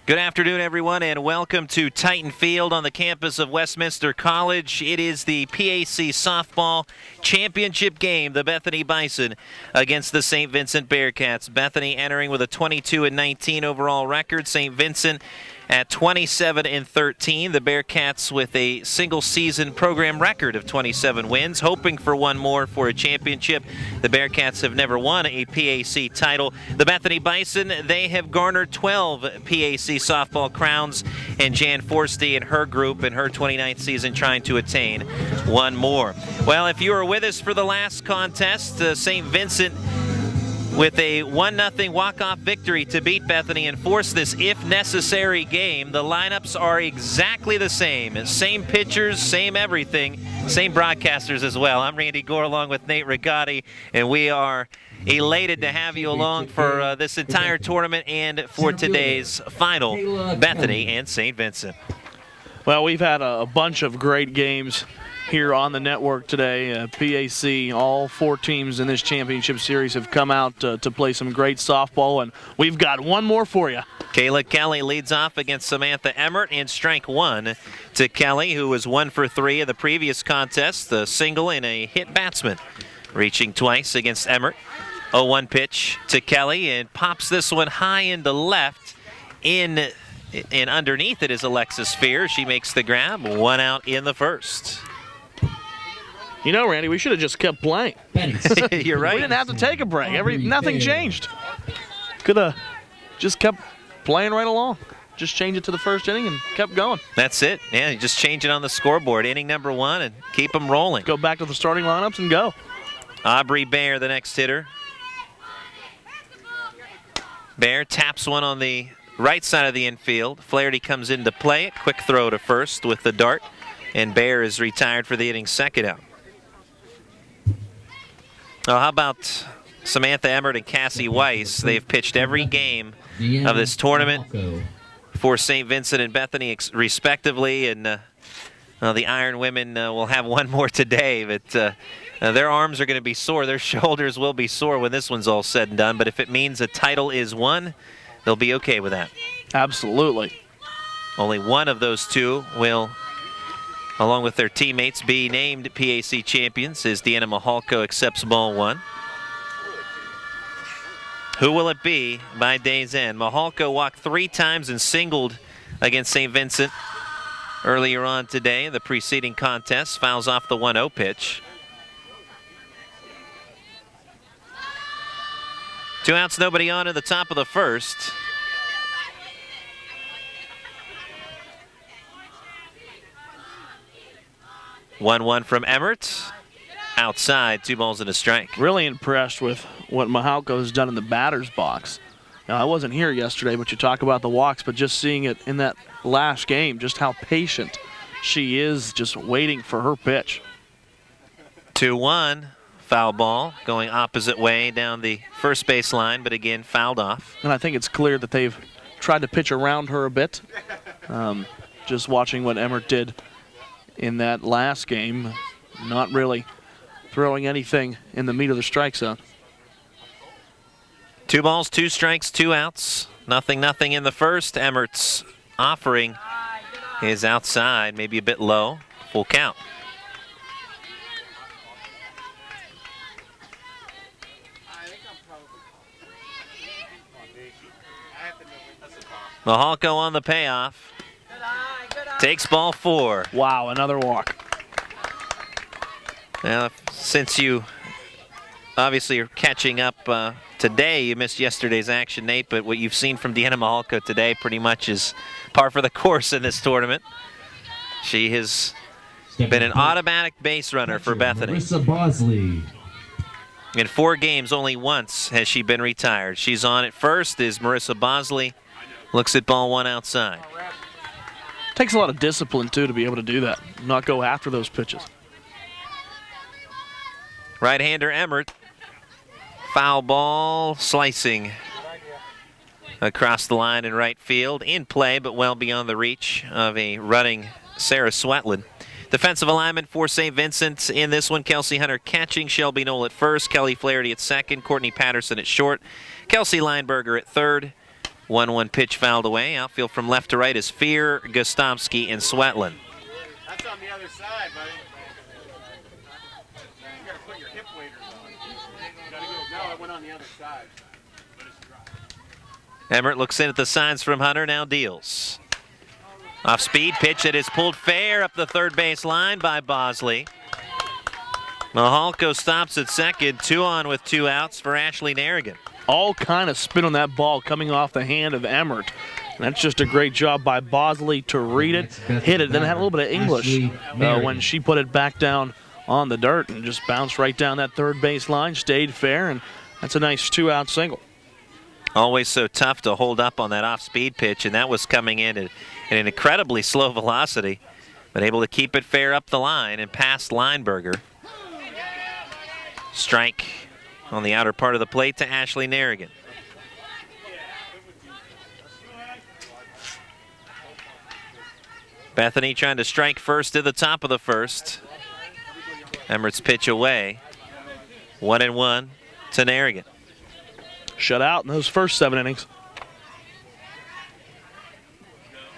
Good afternoon, everyone, and welcome to Titan Field on the campus of Westminster College. It is the PAC softball championship game, the Bethany Bison against the St. Vincent Bearcats. Bethany entering with a 22-19 overall record. St. Vincent at 27-13. The Bearcats with a single-season program record of 27 wins, hoping for one more for a championship. The Bearcats have never won a PAC title. The Bethany Bison, they have garnered 12 PAC softball crowns, and Jan Forsty and her group in her 29th season trying to attain one more. Well, if you were with us for the last contest, St. Vincent with a 1-0 walk-off victory to beat Bethany and force this if-necessary game. The lineups are exactly the same. Same pitchers, same everything, same broadcasters as well. I'm Randy Gore along with Nate Rigotti, and we are elated to have you along for this entire tournament and for today's final, Bethany and St. Vincent. Well, we've had a bunch of great games here on the network today. PAC, all four teams in this championship series have come out to play some great softball, and we've got one more for you. Kayla Kelly leads off against Samantha Emmert, and strike one to Kelly, who was 1 for 3 in the previous contest, the single and a hit batsman, reaching twice against Emmert. 0-1 pitch to Kelly, and pops this one high into left. And underneath it is Alexis Fear. She makes the grab. 1 out in the first. You know, Randy, we should have just kept playing. You're right. We didn't have to take a break. Nothing changed. Could have just kept playing right along. Just change it to the first inning and kept going. That's it. Yeah, you just change it on the scoreboard. Inning number 1 and keep them rolling. Go back to the starting lineups and go. Aubrey Baer, the next hitter. Baer taps one on the right side of the infield. Flaherty comes in to play it. Quick throw to first with the dart. And Baer is retired for the inning's second out. Well, how about Samantha Emmert and Cassie Weiss? They've pitched every game of this tournament for St. Vincent and Bethany respectively, and the Iron Women will have one more today, but their arms are going to be sore. Their shoulders will be sore when this one's all said and done, but if it means a title is won, they'll be okay with that. Absolutely. Only one of those two will, along with their teammates, be named PAC champions as Deanna Mahalko accepts ball 1. Who will it be by day's end? Mahalko walked 3 times and singled against St. Vincent earlier on today in the preceding contest. Fouls off the 1-0 pitch. 2 outs, nobody on at the top of the first. One from Emmert. Outside, 2 balls and a strike. Really impressed with what Mahalko has done in the batter's box. Now, I wasn't here yesterday, but you talk about the walks, but just seeing it in that last game, just how patient she is, just waiting for her pitch. 2-1, foul ball, going opposite way down the first base line, but again, fouled off. And I think it's clear that they've tried to pitch around her a bit. Just watching what Emmert did in that last game, not really throwing anything in the meat of the strike zone. 2 balls, 2 strikes, 2 outs. Nothing in the first. Emmert's offering is outside, maybe a bit low. Full count. Mahalko on the payoff. Takes ball 4. Wow, another walk. Now, since you obviously are catching up today, you missed yesterday's action, Nate, but what you've seen from Deanna Mahalko today pretty much is par for the course in this tournament. She has been an automatic base runner for Bethany. Marissa Bosley. In 4 games, only once has she been retired. She's on at first is Marissa Bosley. Looks at ball 1 outside. Takes a lot of discipline, too, to be able to do that, not go after those pitches. Right-hander Emmert. Foul ball, slicing across the line in right field. In play, but well beyond the reach of a running Sarah Swetland. Defensive alignment for St. Vincent in this one. Kelsey Hunter catching, Shelby Knoll at first, Kelly Flaherty at second, Courtney Patterson at short, Kelsey Lineberger at third, 1-1 pitch fouled away. Outfield from left to right is Fear, Gostomski, and Swetland. That's on the other side, buddy. You gotta put your hip waders on. No, it went on the other side. Emmert looks in at the signs from Hunter, now deals. Off speed pitch that is pulled fair up the third base line by Bosley. Mahalko stops at second, 2 on with 2 outs for Ashley Narrigan. All kind of spin on that ball coming off the hand of Emmert. And that's just a great job by Bosley to read it, hit it, then had a little bit of English when she put it back down on the dirt and just bounced right down that third base line, stayed fair, and that's a nice 2-out single. Always so tough to hold up on that off-speed pitch, and that was coming in at an incredibly slow velocity, but able to keep it fair up the line and past Lineberger. Strike on the outer part of the plate to Ashley Narrigan. Bethany trying to strike first at the top of the first. Emmert's pitch away. 1-1 to Narrigan. Shut out in those first 7 innings.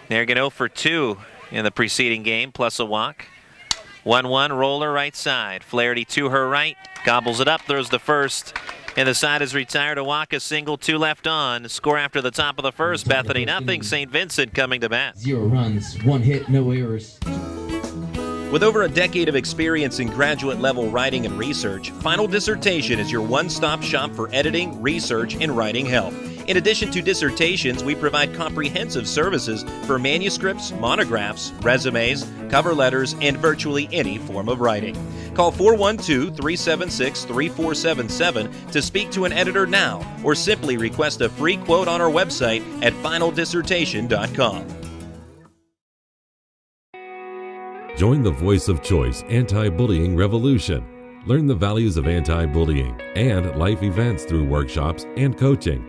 Narrigan 0 for 2 in the preceding game, plus a walk. 1-1 roller right side. Flaherty to her right, gobbles it up, throws the first, and the side is retired. A walk, a single, 2 left on. Score after the top of the first. Bethany nothing. St. Vincent coming to bat. 0 runs, 1 hit, no errors. With over a decade of experience in graduate-level writing and research, Final Dissertation is your one-stop shop for editing, research, and writing help. In addition to dissertations, we provide comprehensive services for manuscripts, monographs, resumes, cover letters, and virtually any form of writing. Call 412-376-3477 to speak to an editor now, or simply request a free quote on our website at finaldissertation.com. Join the Voice of Choice anti-bullying revolution. Learn the values of anti-bullying and life events through workshops and coaching.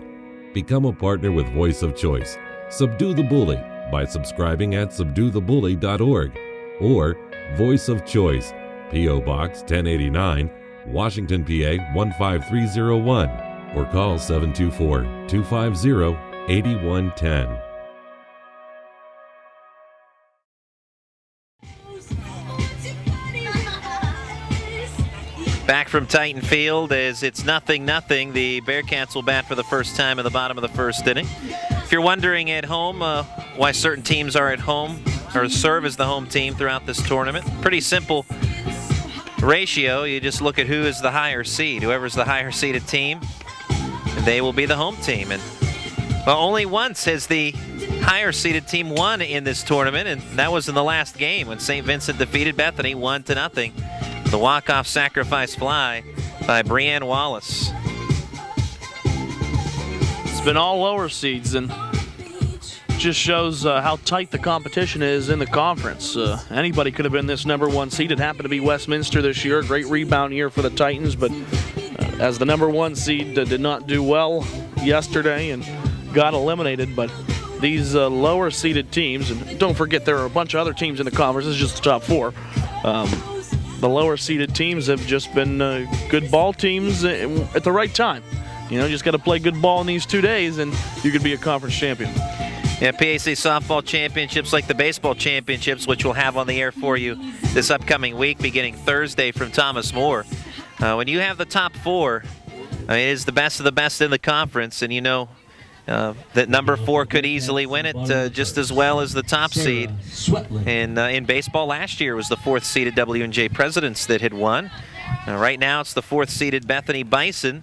Become a partner with Voice of Choice. Subdue the bully by subscribing at subduethebully.org or Voice of Choice, P.O. Box 1089, Washington, PA 15301, or call 724-250-8110. Back from Titan Field as it's 0-0. The Bearcats will bat for the first time in the bottom of the first inning. If you're wondering at home why certain teams are at home or serve as the home team throughout this tournament, pretty simple ratio. You just look at who is the higher seed. Whoever's the higher seeded team, they will be the home team. And well, only once has the higher seeded team won in this tournament, and that was in the last game when St. Vincent defeated Bethany 1-0. The walk-off sacrifice fly by Brianne Wallace. It's been all lower seeds, and just shows how tight the competition is in the conference. Anybody could have been this #1 seed. It happened to be Westminster this year. Great rebound year for the Titans, but as the #1 seed did not do well yesterday and got eliminated. But these lower seeded teams, and don't forget there are a bunch of other teams in the conference. This is just the top 4. The lower seeded teams have just been good ball teams at the right time. You know, just got to play good ball in these 2 days and you could be a conference champion. Yeah, PAC softball championships like the baseball championships, which we'll have on the air for you this upcoming week beginning Thursday from Thomas More. When you have the top 4, it is the best of the best in the conference, and you know that #4 could easily win it just as well as the top seed. And in baseball last year was the 4th seeded W&J Presidents that had won. Right now it's the 4th seeded Bethany Bison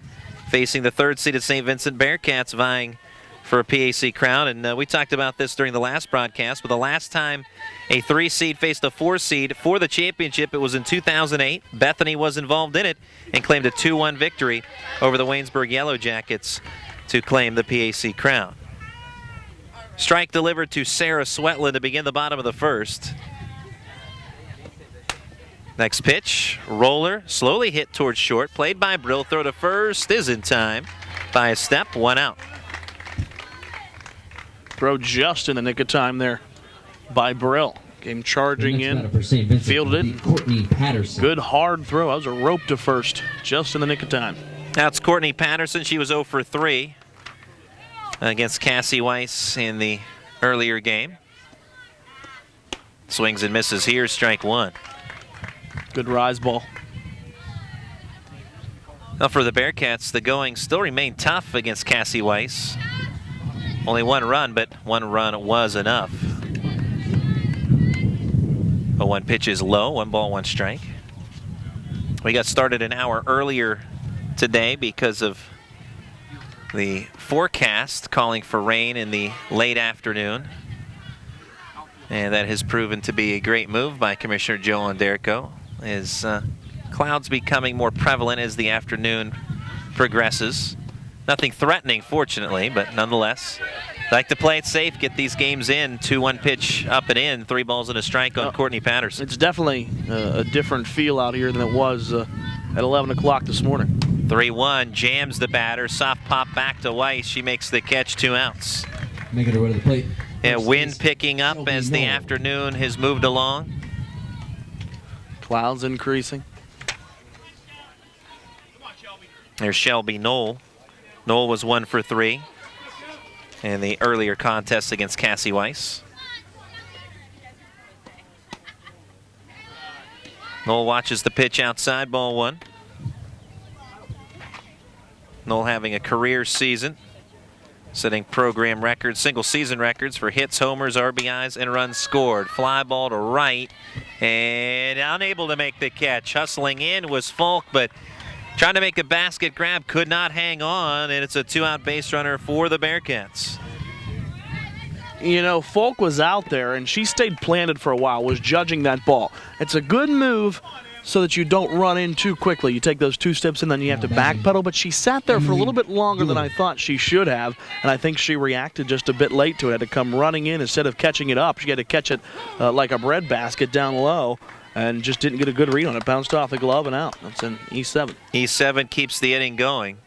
facing the 3rd seeded St. Vincent Bearcats vying for a PAC crown. And we talked about this during the last broadcast, but the last time a 3 seed faced a 4 seed for the championship, it was in 2008. Bethany was involved in it and claimed a 2-1 victory over the Waynesburg Yellow Jackets to claim the PAC crown. Strike delivered to Sarah Swetland to begin the bottom of the first. Next pitch, roller, slowly hit towards short, played by Brill. Throw to first is in time by a step, 1 out. Throw just in the nick of time there by Brill. Came charging in, fielded it. Courtney Patterson. Good hard throw. That was a rope to first, just in the nick of time. Now it's Courtney Patterson. She was 0 for 3 against Cassie Weiss in the earlier game. Swings and misses here, strike one. Good rise ball. Now for the Bearcats, the going still remained tough against Cassie Weiss. Only one run, but one run was enough. But one pitch is low, 1 ball, 1 strike. We got started an hour earlier today because of the forecast calling for rain in the late afternoon. And that has proven to be a great move by Commissioner Joe Onderco, as clouds becoming more prevalent as the afternoon progresses. Nothing threatening, fortunately, but nonetheless, like to play it safe, get these games in. 2-1 pitch up and in, 3 balls and a strike on Courtney Patterson. It's definitely a different feel out here than it was at 11 o'clock this morning. 3-1, jams the batter, soft pop back to Weiss. She makes the catch, 2 outs. Making her way to the plate. Yeah, wind picking up as the afternoon has moved along. Clouds increasing. There's Shelby Knoll. Knoll was 1 for 3 in the earlier contest against Cassie Weiss. Knoll watches the pitch outside, ball 1. Knoll having a career season, setting program records, single season records for hits, homers, RBIs, and runs scored. Fly ball to right, and unable to make the catch. Hustling in was Falk, but trying to make a basket grab, could not hang on, and it's a 2-out base runner for the Bearcats. You know, Falk was out there, and she stayed planted for a while, was judging that ball. It's a good move so that you don't run in too quickly. You take those 2 steps and then you have to backpedal, but she sat there for a little bit longer than I thought she should have, and I think she reacted just a bit late to it. Had to come running in instead of catching it up. She had to catch it like a bread basket down low, and just didn't get a good read on it. Bounced off the glove and out. That's an E7. E7 keeps the inning going.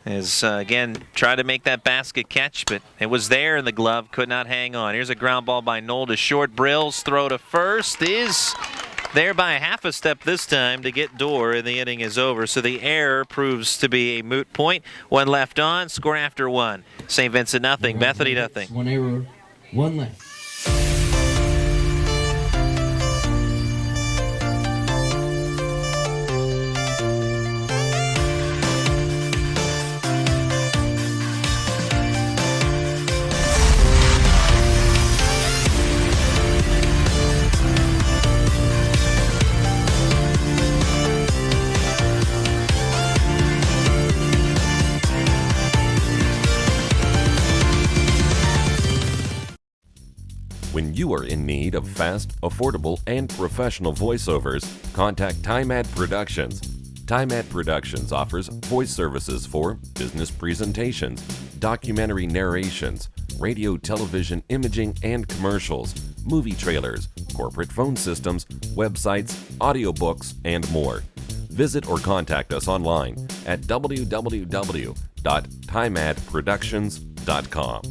As, again, tried to make that basket catch, but it was there in the glove, could not hang on. Here's a ground ball by Knoll to short. Brill's throw to first is there by a half a step this time to get Dorr, and the inning is over. So the error proves to be a moot point. 1 left on, score after 1. St. Vincent nothing, Bethany nothing. 1 error, 1 left. When you are in need of fast, affordable, and professional voiceovers, contact TimeAd Productions. TimeAd Productions offers voice services for business presentations, documentary narrations, radio, television, imaging, and commercials, movie trailers, corporate phone systems, websites, audiobooks, and more. Visit or contact us online at www.timeadproductions.com.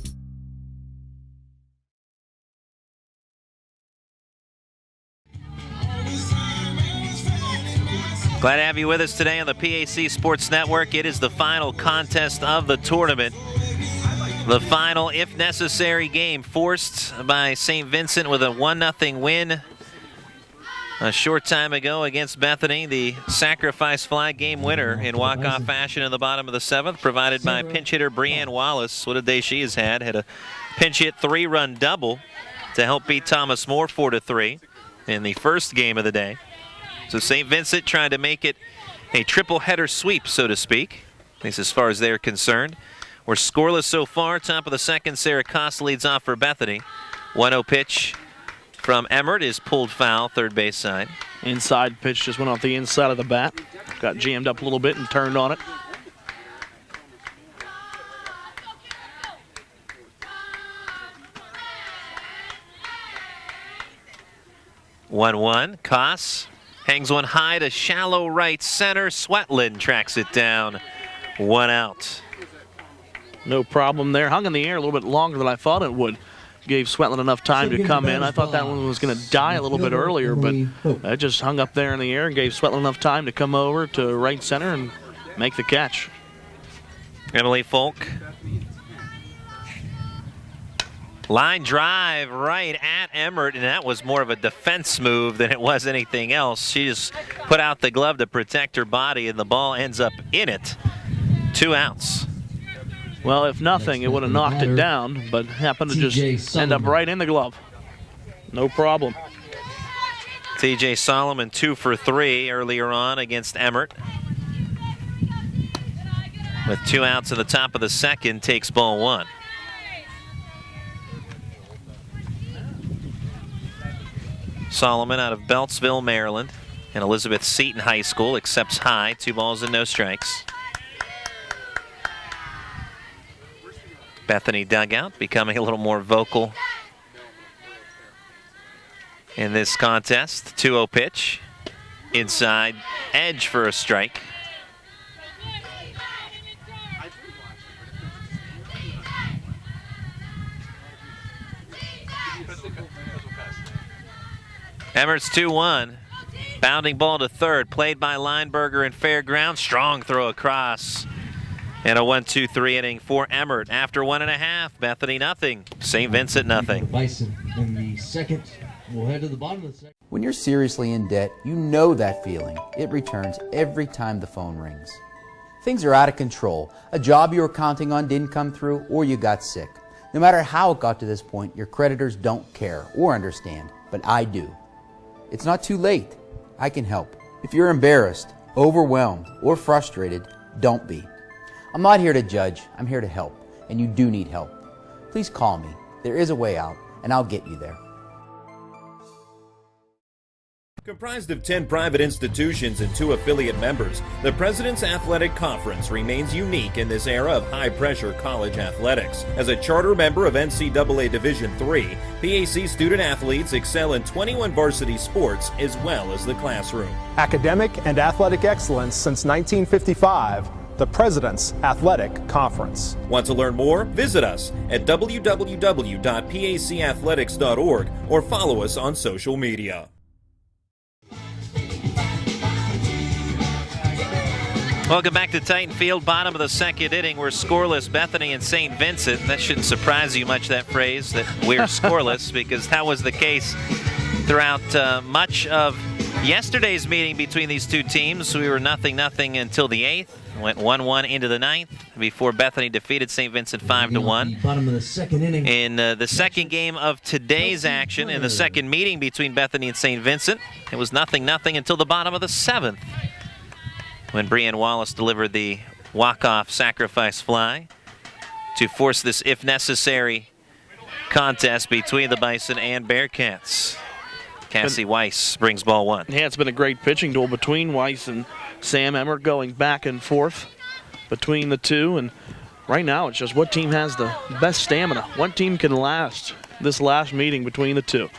Glad to have you with us today on the PAC Sports Network. It is the final contest of the tournament. The final, if necessary, game forced by St. Vincent with a 1-0 win a short time ago against Bethany. The sacrifice fly game winner in walk-off fashion in the bottom of the 7th, provided by pinch hitter Breanne Wallace. What a day she has had. Had a pinch hit 3-run double to help beat Thomas More 4-3 in the first game of the day. So St. Vincent trying to make it a triple header sweep, so to speak, at least as far as they're concerned. We're scoreless so far. Top of the 2nd, Sarah Costa leads off for Bethany. 1-0 pitch from Emmert is pulled foul, third base side. Inside pitch just went off the inside of the bat. Got jammed up a little bit and turned on it. One. Koss hangs one high to shallow right center. Swetland tracks it down. 1 out. No problem there. Hung in the air a little bit longer than I thought it would. Gave Swetland enough time to come in. I thought that one was going to die a little bit earlier, but it just hung up there in the air and gave Swetland enough time to come over to right center and make the catch. Emily Folk Line drive right at Emmert, and that was more of a defense move than it was anything else. She just put out the glove to protect her body, and the ball ends up in it. 2 outs. Well, if nothing, it would have knocked it down, but happened to just end up right in the glove. No problem. TJ Solomon 2 for 3 earlier on against Emmert. With 2 outs in the top of the second, takes ball 1. Solomon out of Beltsville, Maryland, and Elizabeth Seton High School accepts high. 2 balls and no strikes. Bethany dugout becoming a little more vocal in this contest. 2-0 pitch. Inside edge for a strike. Emmert's 2-1. Bounding ball to third, played by Lineberger in fair ground. Strong throw across. And a 1-2-3 inning for Emmert. After 1.5, Bethany nothing. St. Vincent nothing. Bison in the second. We'll head to the bottom of the second. When you're seriously in debt, you know that feeling. It returns every time the phone rings. Things are out of control. A job you were counting on didn't come through, or you got sick. No matter how it got to this point, your creditors don't care or understand, but I do. It's not too late. I can help. If you're embarrassed, overwhelmed, or frustrated, don't be. I'm not here to judge. I'm here to help, and you do need help. Please call me. There is a way out, and I'll get you there. Comprised of 10 private institutions and 2 affiliate members, the President's Athletic Conference remains unique in this era of high-pressure college athletics. As a charter member of NCAA Division III, PAC student-athletes excel in 21 varsity sports as well as the classroom. Academic and athletic excellence since 1955, the President's Athletic Conference. Want to learn more? Visit us at www.pacathletics.org or follow us on social media. Welcome back to Titan Field, bottom of the second inning. We're scoreless, Bethany and St. Vincent. That shouldn't surprise you much, that phrase, that we're scoreless, because that was the case throughout much of yesterday's meeting between these two teams. We were 0-0 until the 8th. Went 1-1 into the 9th before Bethany defeated St. Vincent 5-1. Bottom of the second inning. In the second game of today's action, in the second meeting between Bethany and St. Vincent, it was 0-0 until the bottom of the 7th, when Brianne Wallace delivered the walk-off sacrifice fly to force this, if necessary, contest between the Bison and Bearcats. Cassie Weiss brings ball 1. Yeah, it's been a great pitching duel between Weiss and Sam Emmert, going back and forth between the two. And right now it's just what team has the best stamina. What team can last this last meeting between the two?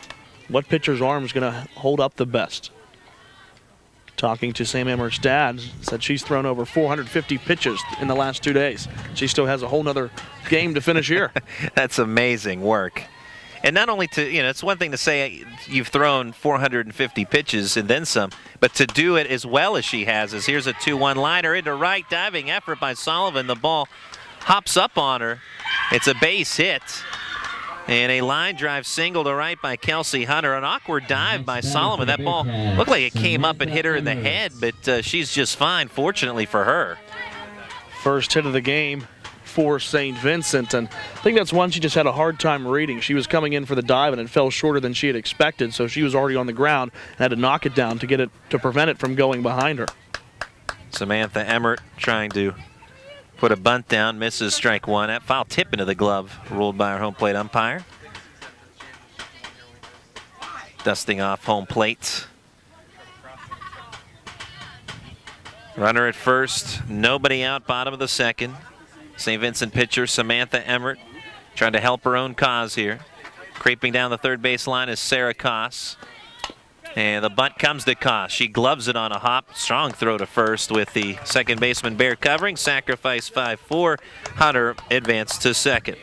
What pitcher's arm is going to hold up the best? Talking to Sam Emmert's dad, said she's thrown over 450 pitches in the last 2 days. She still has a whole nother game to finish here. That's amazing work. And not only to, it's one thing to say you've thrown 450 pitches and then some, but to do it as well as she has. As here's a 2-1 liner into right, diving effort by Sullivan. The ball hops up on her. It's a base hit. And a line drive single to right by Kelsey Hunter. An awkward dive by Solomon. That ball looked like it came up and hit her in the head, but she's just fine, fortunately for her. First hit of the game for St. Vincent, and I think that's one she just had a hard time reading. She was coming in for the dive, and it fell shorter than she had expected, so she was already on the ground and had to knock it down to prevent it from going behind her. Samantha Emmert trying to put a bunt down, misses strike 1. That foul tip into the glove, ruled by our home plate umpire. Dusting off home plate. Runner at first, nobody out, bottom of the second. St. Vincent pitcher Samantha Emmert trying to help her own cause here. Creeping down the third base line is Sarah Koss. And the bunt comes to Koss. She gloves it on a hop. Strong throw to first with the second baseman Bear covering. Sacrifice 5-4. Hunter advanced to second.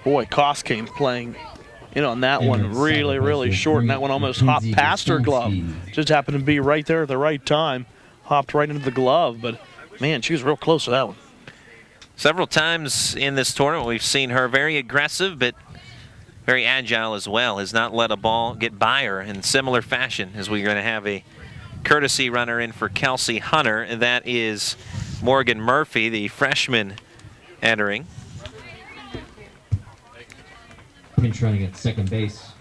Boy, Koss came playing in on that one really, really short, and that one almost hopped past her glove. Just happened to be right there at the right time. Hopped right into the glove, but man, she was real close to that one. Several times in this tournament we've seen her very aggressive, but very agile as well, has not let a ball get by her in similar fashion as we're going to have a courtesy runner in for Kelsey Hunter, and that is Morgan Murphy, the freshman, entering. Pinch running at second base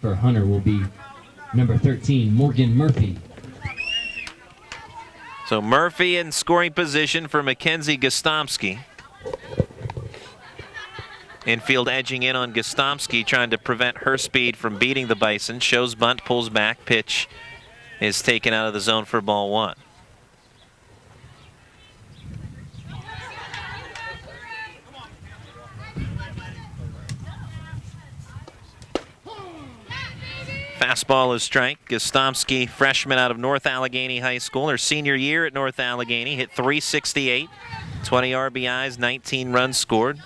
for Hunter will be number 13, Morgan Murphy. So Murphy in scoring position for Mackenzie Gostomski. Infield edging in on Gostomski, trying to prevent her speed from beating the Bison. Shows bunt, pulls back, pitch is taken out of the zone for ball one. Fastball is strike. Gostomski, freshman out of North Allegheny High School, her senior year at North Allegheny, hit .368, 20 RBIs, 19 runs scored.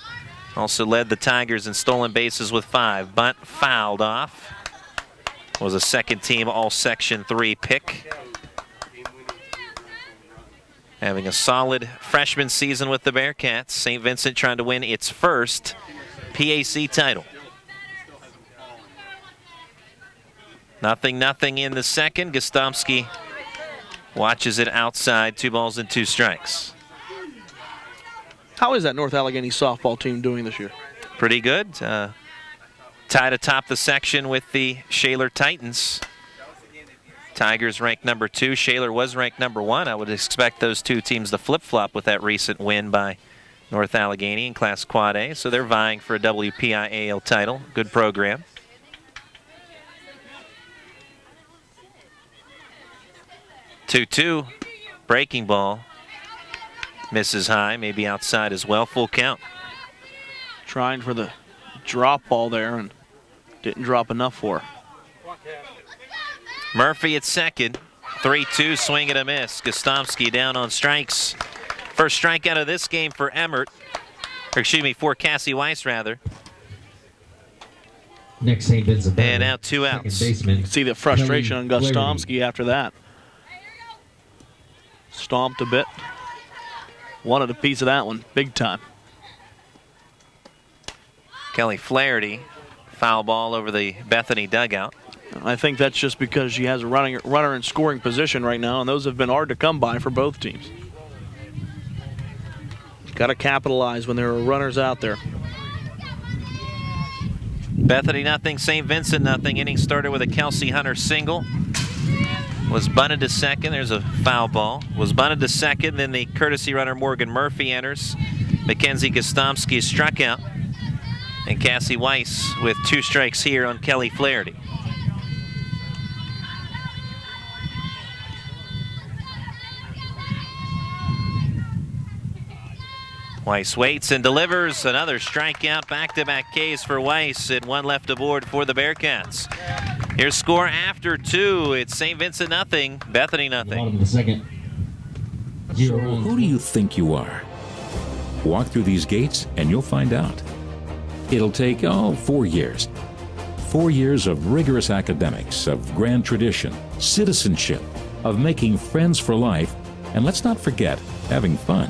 Also led the Tigers in stolen bases with 5. Bunt fouled off. Was a second team all Section 3 pick. Having a solid freshman season with the Bearcats. St. Vincent trying to win its first PAC title. 0-0 in the second. Gostomski watches it outside. 2 balls and 2 strikes. How is that North Allegheny softball team doing this year? Pretty good. Tied atop the section with the Shaler Titans. Tigers ranked number 2. Shaler was ranked number 1. I would expect those two teams to flip-flop with that recent win by North Allegheny in Class Quad A. So they're vying for a WPIAL title. Good program. Two-two, breaking ball. Misses high, maybe outside as well. Full count. Trying for the drop ball there and didn't drop enough for her. Murphy at second. 3-2, swing and a miss. Gostomski down on strikes. First strikeout of this game for Emmert. Or excuse me, for Cassie Weiss, rather. Next, St. Vincent. And now 2 outs. You can see the frustration on Gostomski after that. Stomped a bit. Wanted a piece of that one, big time. Kelly Flaherty, foul ball over the Bethany dugout. I think that's just because she has a runner in scoring position right now, and those have been hard to come by for both teams. Got to capitalize when there are runners out there. Bethany nothing, St. Vincent nothing. Inning started with a Kelsey Hunter single. Was bunted to second. There's a foul ball. Was bunted to second. Then the courtesy runner Morgan Murphy enters. Mackenzie Gostomski is struck out. And Cassie Weiss with 2 strikes here on Kelly Flaherty. Weiss waits and delivers another strikeout. Back-to-back Ks for Weiss and 1 left aboard for the Bearcats. Here's score after 2. It's St. Vincent nothing, Bethany nothing. Bottom of the second. So who do you think you are? Walk through these gates and you'll find out. It'll take, 4 years. 4 years of rigorous academics, of grand tradition, citizenship, of making friends for life, and let's not forget, having fun.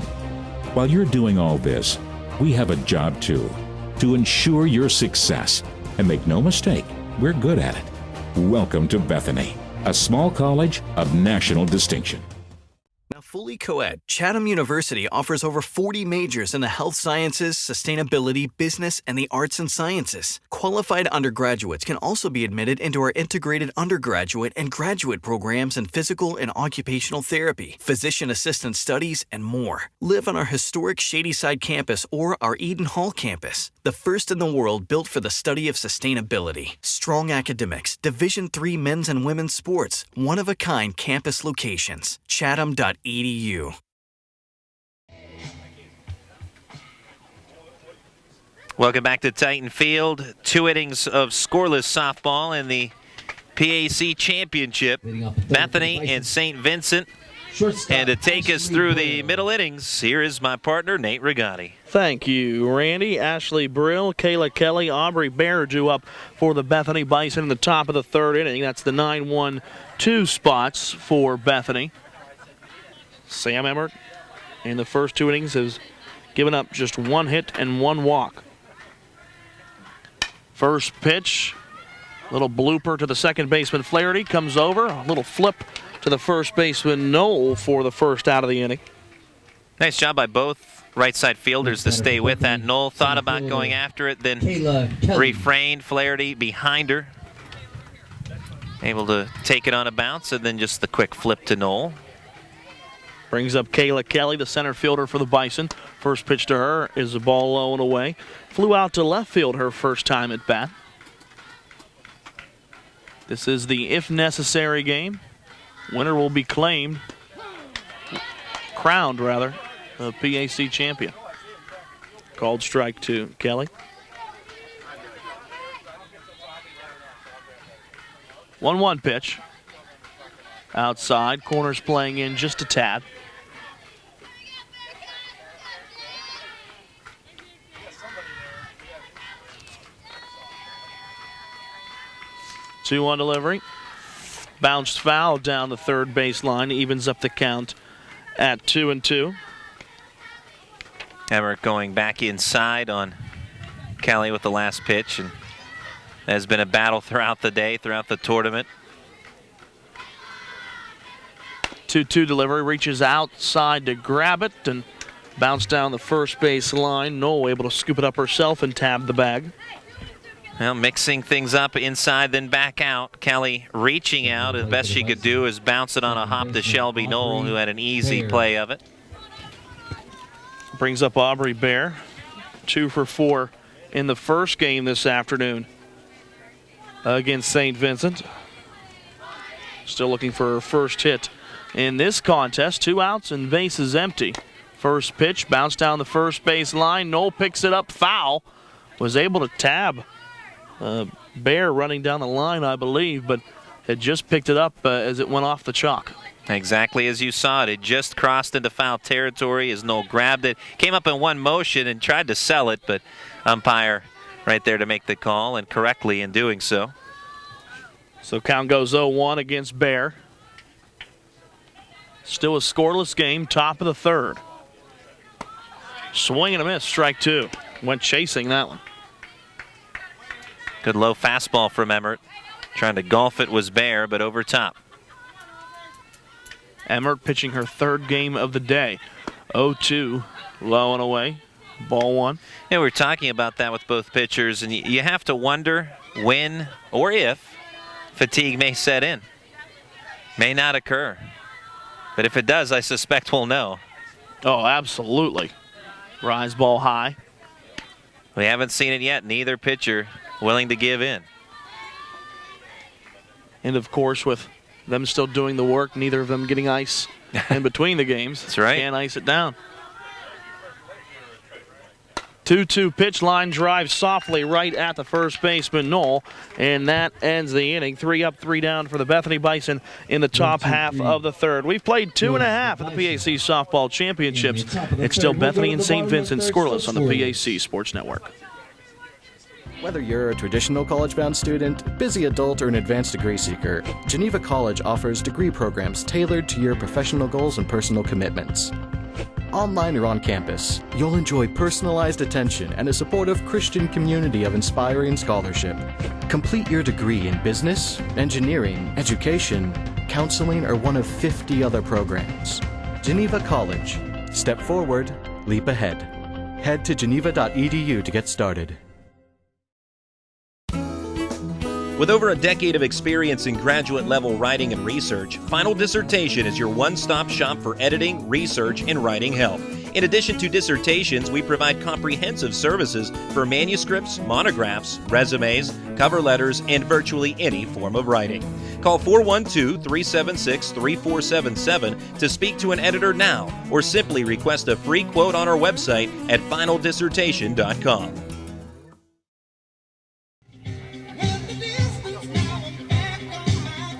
While you're doing all this, we have a job too, to ensure your success. And make no mistake, we're good at it. Welcome to Bethany, a small college of national distinction. Now, fully co-ed, Chatham University offers over 40 majors in the health sciences, sustainability, business, and the arts and sciences. Qualified undergraduates can also be admitted into our integrated undergraduate and graduate programs in physical and occupational therapy, physician assistant studies, and more. Live on our historic Shadyside campus or our Eden Hall campus, the first in the world built for the study of sustainability. Strong academics, Division III men's and women's sports, one-of-a-kind campus locations. Chatham.edu. Welcome back to Titan Field. 2 innings of scoreless softball in the PAC Championship. Bethany and St. Vincent. And to take us through the middle innings, here is my partner, Nate Rigotti. Thank you, Randy. Ashley Brill, Kayla Kelly, Aubrey Bear drew up for the Bethany Bison in the top of the 3rd inning. That's the 9-1-2 spots for Bethany. Sam Emmert in the first 2 innings has given up just 1 hit and 1 walk. First pitch, little blooper to the second baseman Flaherty, comes over, a little flip to the first baseman Knoll for the first out of the inning. Nice job by both right side fielders to stay with that. Knoll thought about going after it, then refrained. Flaherty behind her, able to take it on a bounce, and then just the quick flip to Knoll. Brings up Kayla Kelly, the center fielder for the Bison. First pitch to her is a ball low and away. Flew out to left field her first time at bat. This is the if necessary game. Winner will be crowned rather, the PAC champion. Called strike to Kelly. 1-1 pitch. Outside, corners playing in just a tad. Two on delivery. Bounced foul down the third baseline, evens up the count at 2-2. Emmerich going back inside on Kelly with the last pitch, and has been a battle throughout the day, throughout the tournament. 2-2 delivery, reaches outside to grab it and bounce down the first base line. Knoll able to scoop it up herself and tab the bag. Well, mixing things up inside, then back out. Kelly reaching out. The best she could do is bounce it on a hop to Shelby Knoll, who had an easy play of it. Brings up Aubrey Bear. 2 for 4 in the first game this afternoon against St. Vincent. Still looking for her first hit in this contest. 2 outs and bases empty. First pitch, bounced down the first base line. Knoll picks it up, foul. Was able to tab Bear running down the line, I believe, but had just picked it up as it went off the chalk. Exactly as you saw it. It just crossed into foul territory as Knoll grabbed it. Came up in one motion and tried to sell it, but umpire right there to make the call, and correctly in doing so. So count goes 0-1 against Bear. Still a scoreless game, top of the third. Swing and a miss, strike 2. Went chasing that one. Good low fastball from Emmert. Trying to golf it was Bear, but over top. Emmert pitching her third game of the day. 0-2, low and away. Ball 1. Yeah, we're talking about that with both pitchers, and you have to wonder when or if fatigue may set in. May not occur. But if it does, I suspect we'll know. Oh, absolutely. Rise ball high. We haven't seen it yet. Neither pitcher willing to give in. And of course, with them still doing the work, neither of them getting ice in between the games. That's right. Can't ice it down. 2-2 pitch, line drive softly right at the first baseman Knoll, and that ends the inning. 3 up, 3 down for the Bethany Bison in the top half of the third. We've played 2.5 of the PAC softball championships. It's still Bethany and St. Vincent scoreless on the PAC Sports Network. Whether you're a traditional college-bound student, busy adult, or an advanced degree seeker, Geneva College offers degree programs tailored to your professional goals and personal commitments. Online or on campus, you'll enjoy personalized attention and a supportive Christian community of inspiring scholarship. Complete your degree in business, engineering, education, counseling, or one of 50 other programs. Geneva College. Step forward, leap ahead. Head to geneva.edu to get started. With over a decade of experience in graduate-level writing and research, Final Dissertation is your one-stop shop for editing, research, and writing help. In addition to dissertations, we provide comprehensive services for manuscripts, monographs, resumes, cover letters, and virtually any form of writing. Call 412-376-3477 to speak to an editor now, or simply request a free quote on our website at finaldissertation.com.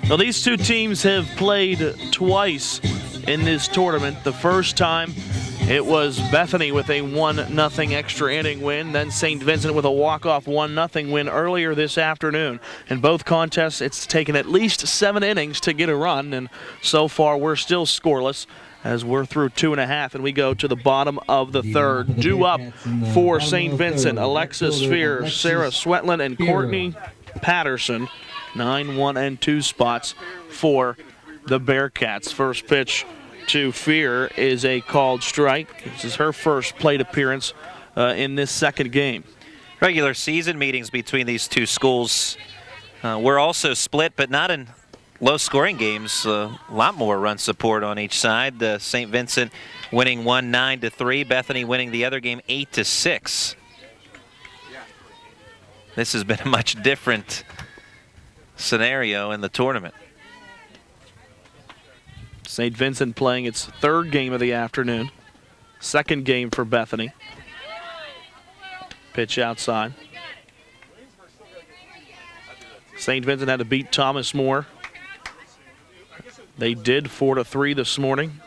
Now, these two teams have played twice in this tournament. The first time It was Bethany with a 1-0 extra inning win, then St. Vincent with a walk-off 1-0 win earlier this afternoon. In both contests, it's taken at least 7 innings to get a run, and so far we're still scoreless as we're through 2.5, and we go to the bottom of the third. Due up for St. Vincent, Alexis Spear, Sarah Swetland, and Courtney Patterson. 9, 1, and 2 spots for the Bearcats. First pitch to Fear is a called strike. This is her first plate appearance in this second game. Regular season meetings between these two schools were also split, but not in low-scoring games. A lot more run support on each side. St. Vincent winning one 9-3. Bethany winning the other game 8-6. This has been a much different scenario in the tournament. St. Vincent playing its third game of the afternoon. Second game for Bethany. Pitch outside. St. Vincent had to beat Thomas More. They did 4-3 this morning.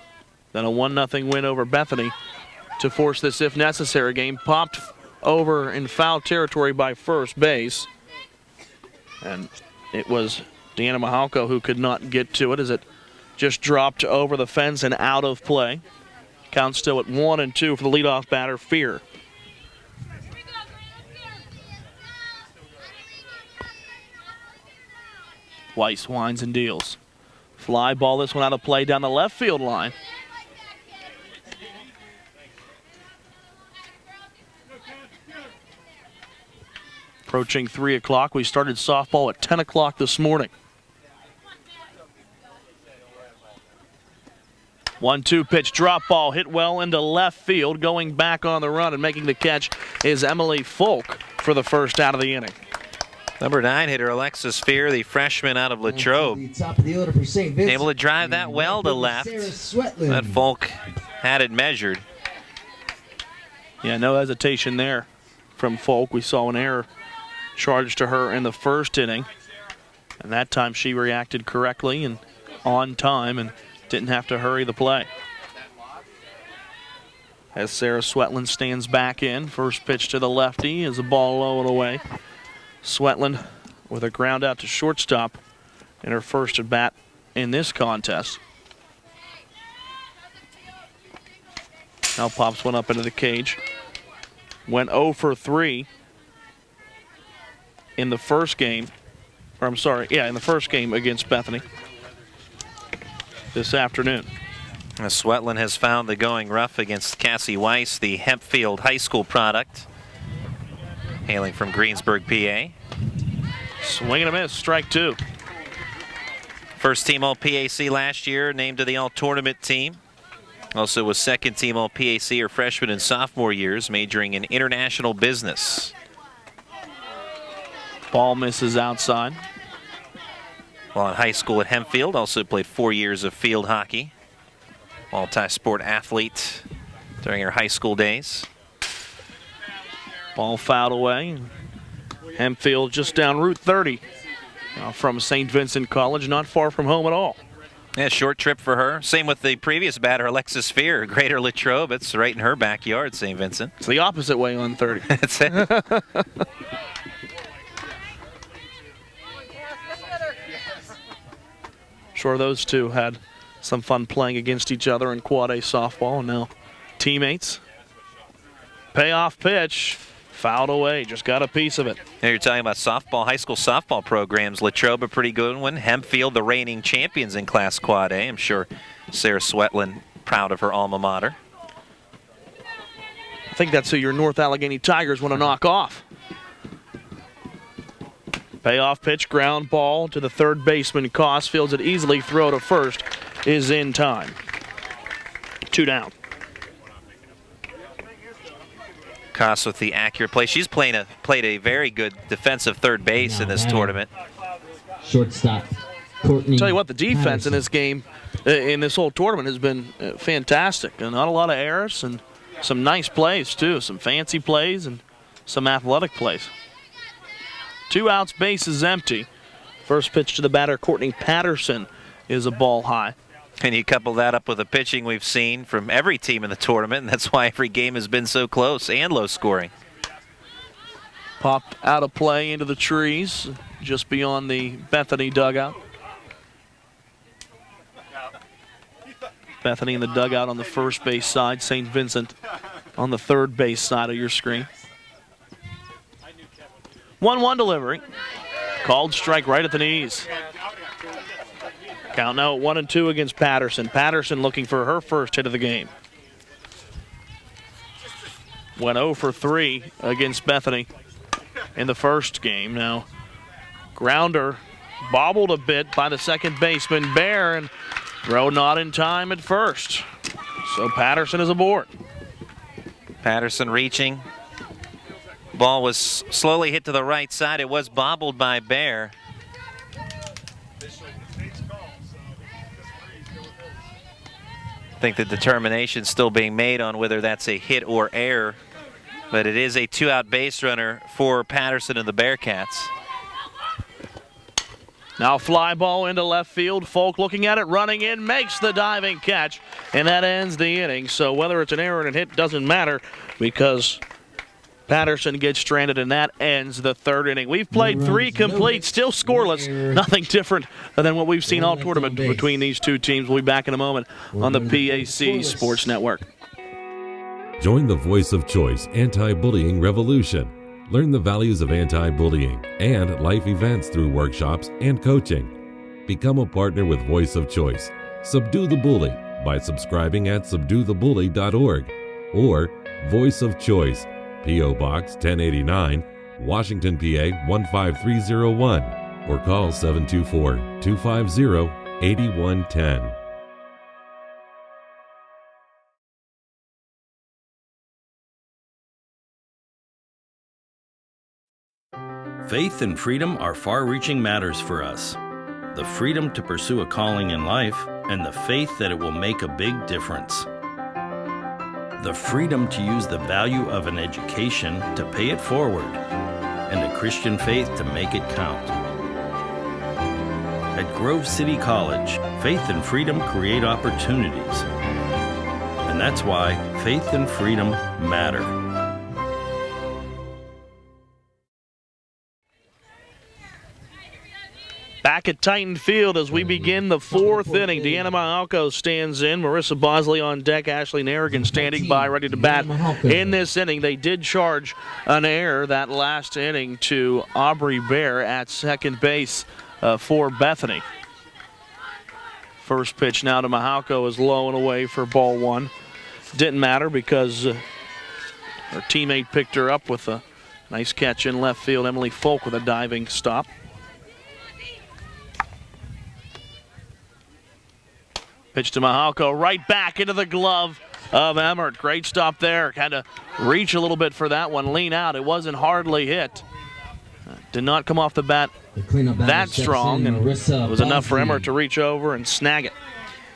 Then a 1-0 win over Bethany to force this if necessary game. Popped over in foul territory by first base. And it was Deanna Mahalko who could not get to it as it just dropped over the fence and out of play. Count still at 1-2 for the leadoff batter, Fear. Weiss winds and deals. Fly ball, this one out of play down the left field line. Approaching 3 o'clock. We started softball at 10 o'clock this morning. 1-2 pitch, drop ball, hit well into left field. Going back on the run and making the catch is Emily Folk for the first out of the inning. Number 9 hitter Alexis Fear, the freshman out of Latrobe. Able to drive that well to left. That Folk had it measured. Yeah, no hesitation there from Folk. We saw an error charged to her in the first inning. And that time she reacted correctly and on time and didn't have to hurry the play. As Sarah Swetland stands back in, first pitch to the lefty is a ball low and away. Swetland with a ground out to shortstop in her first at bat in this contest. Now pops one up into the cage. Went 0 for 3 in the first game. Or I'm sorry, in the first game against Bethany this afternoon. Swetland has found the going rough against Cassie Weiss, the Hempfield High School product, hailing from Greensburg, PA. Swing and a miss, strike 2. First team All-PAC last year, named to the All-Tournament team. Also was second team All-PAC her freshman and sophomore years, majoring in international business. Ball misses outside. While in high school at Hempfield, also played 4 years of field hockey. Multi-sport athlete during her high school days. Ball fouled away. Hempfield just down Route 30 from St. Vincent College, not far from home at all. Yeah, short trip for her. Same with the previous batter, Alexis Fear, Greater Latrobe. It's right in her backyard, St. Vincent. It's the opposite way on 30. That's it. Sure, those two had some fun playing against each other in Quad A softball, and now teammates. Payoff pitch. Fouled away, just got a piece of it. Now you're talking about softball, high school softball programs. Latrobe, a pretty good one. Hempfield, the reigning champions in Class Quad A. I'm sure Sarah Swetland proud of her alma mater. I think that's who your North Allegheny Tigers want to knock off. Payoff pitch, ground ball to the third baseman. Koss fields it easily, throw to first is in time. 2 down. Koss with the accurate play. She's played a very good defensive third base in this tournament. Shortstop, Courtney. Tell you what, the defense in this game, in this whole tournament, has been fantastic. And not a lot of errors and some nice plays too. Some fancy plays and some athletic plays. 2 outs, base is empty. First pitch to the batter, Courtney Patterson, is a ball high. And you couple that up with the pitching we've seen from every team in the tournament, and that's why every game has been so close and low scoring. Pop out of play into the trees just beyond the Bethany dugout. Bethany in the dugout on the first base side, St. Vincent on the third base side of your screen. 1-1 delivery. Called strike right at the knees. Count now at 1-2 against Patterson. Patterson looking for her first hit of the game. Went 0 for 3 against Bethany in the first game. Now, grounder bobbled a bit by the second baseman, Bear, and throw not in time at first. So Patterson is aboard. Patterson reaching. Ball was slowly hit to the right side. It was bobbled by Bear. I think the determination still being made on whether that's a hit or error, but it is a 2-out base runner for Patterson and the Bearcats. Now fly ball into left field. Folk looking at it, running in, makes the diving catch, and that ends the inning. So whether it's an error and a hit doesn't matter because Patterson gets stranded, and that ends the third inning. We've played 3 complete, still scoreless. Nothing different than what we've seen all tournament between these two teams. We'll be back in a moment on the PAC Sports Network. Join the Voice of Choice anti-bullying revolution. Learn the values of anti-bullying and life events through workshops and coaching. Become a partner with Voice of Choice. Subdue the bully by subscribing at subduethebully.org or Voice of Choice, P.O. Box 1089, Washington, PA 15301, or call 724-250-8110. Faith and freedom are far-reaching matters for us. The freedom to pursue a calling in life and the faith that it will make a big difference. The freedom to use the value of an education to pay it forward and a Christian faith to make it count. At Grove City College, faith and freedom create opportunities. And that's why faith and freedom matter. Back at Titan Field as we begin the 4th inning. Deanna Mahalko stands in. Marissa Bosley on deck. Ashley Narrigan standing by, ready to bat in this inning. They did charge an error that last inning to Aubrey Bear at second base for Bethany. First pitch now to Mahalko is low and away for ball 1. Didn't matter because her teammate picked her up with a nice catch in left field. Emily Folk with a diving stop. Pitch to Mahalko, right back into the glove of Emmert. Great stop there. Had to reach a little bit for that one, lean out. It wasn't hardly hit. Did not come off the bat that strong, and it was enough for Emmert to reach over and snag it.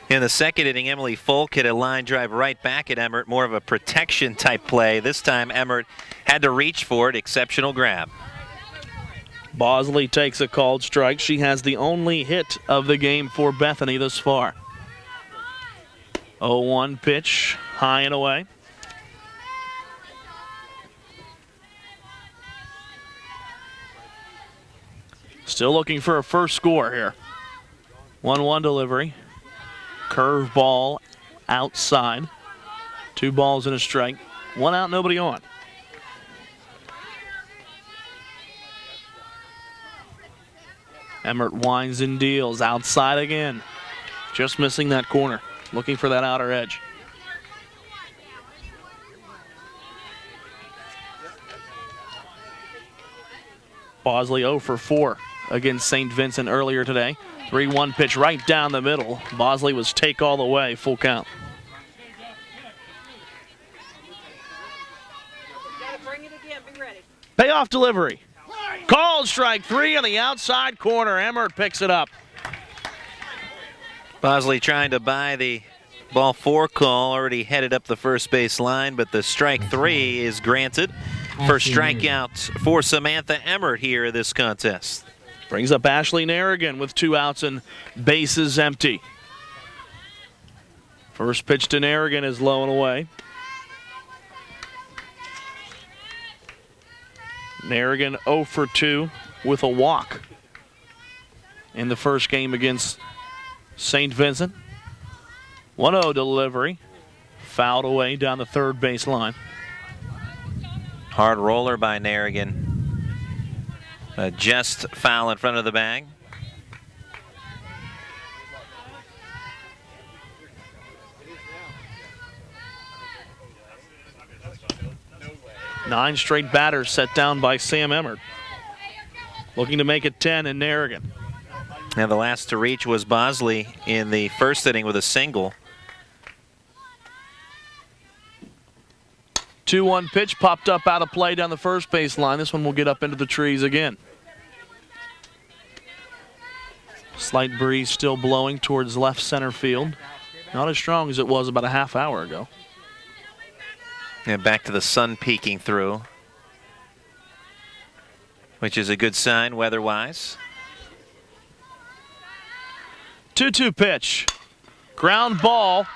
In the second inning, Emily Folk hit a line drive right back at Emmert, more of a protection type play. This time Emmert had to reach for it. Exceptional grab. Bosley takes a called strike. She has the only hit of the game for Bethany thus far. 0-1 pitch, high and away. Still looking for a first score here. 1-1 delivery. Curve ball outside. 2 balls and a strike. 1 out, nobody on. Emmert winds and deals outside again. Just missing that corner. Looking for that outer edge. Bosley 0 for 4 against St. Vincent earlier today. 3-1 pitch right down the middle. Bosley was take all the way, full count. Payoff delivery. Called strike 3 on the outside corner. Emmert picks it up. Bosley trying to buy the ball 4 call, already headed up the first base line, but the strike 3 is granted. First strikeout for Samantha Emmert here in this contest. Brings up Ashley Narrigan with 2 outs and bases empty. First pitch to Narragain is low and away. Narragain 0 for 2 with a walk in the first game against St. Vincent. 1-0 delivery. Fouled away down the third base line. Hard roller by Narragain. Just foul in front of the bag. Nine straight batters set down by Sam Emmert. Looking to make it 10 in Narragain. Now the last to reach was Bosley in the first inning with a single. 2-1 pitch popped up out of play down the first base line. This one will get up into the trees again. Slight breeze still blowing towards left center field. Not as strong as it was about a half hour ago. And back to the sun peeking through, which is a good sign weather-wise. 2-2 pitch. Ground ball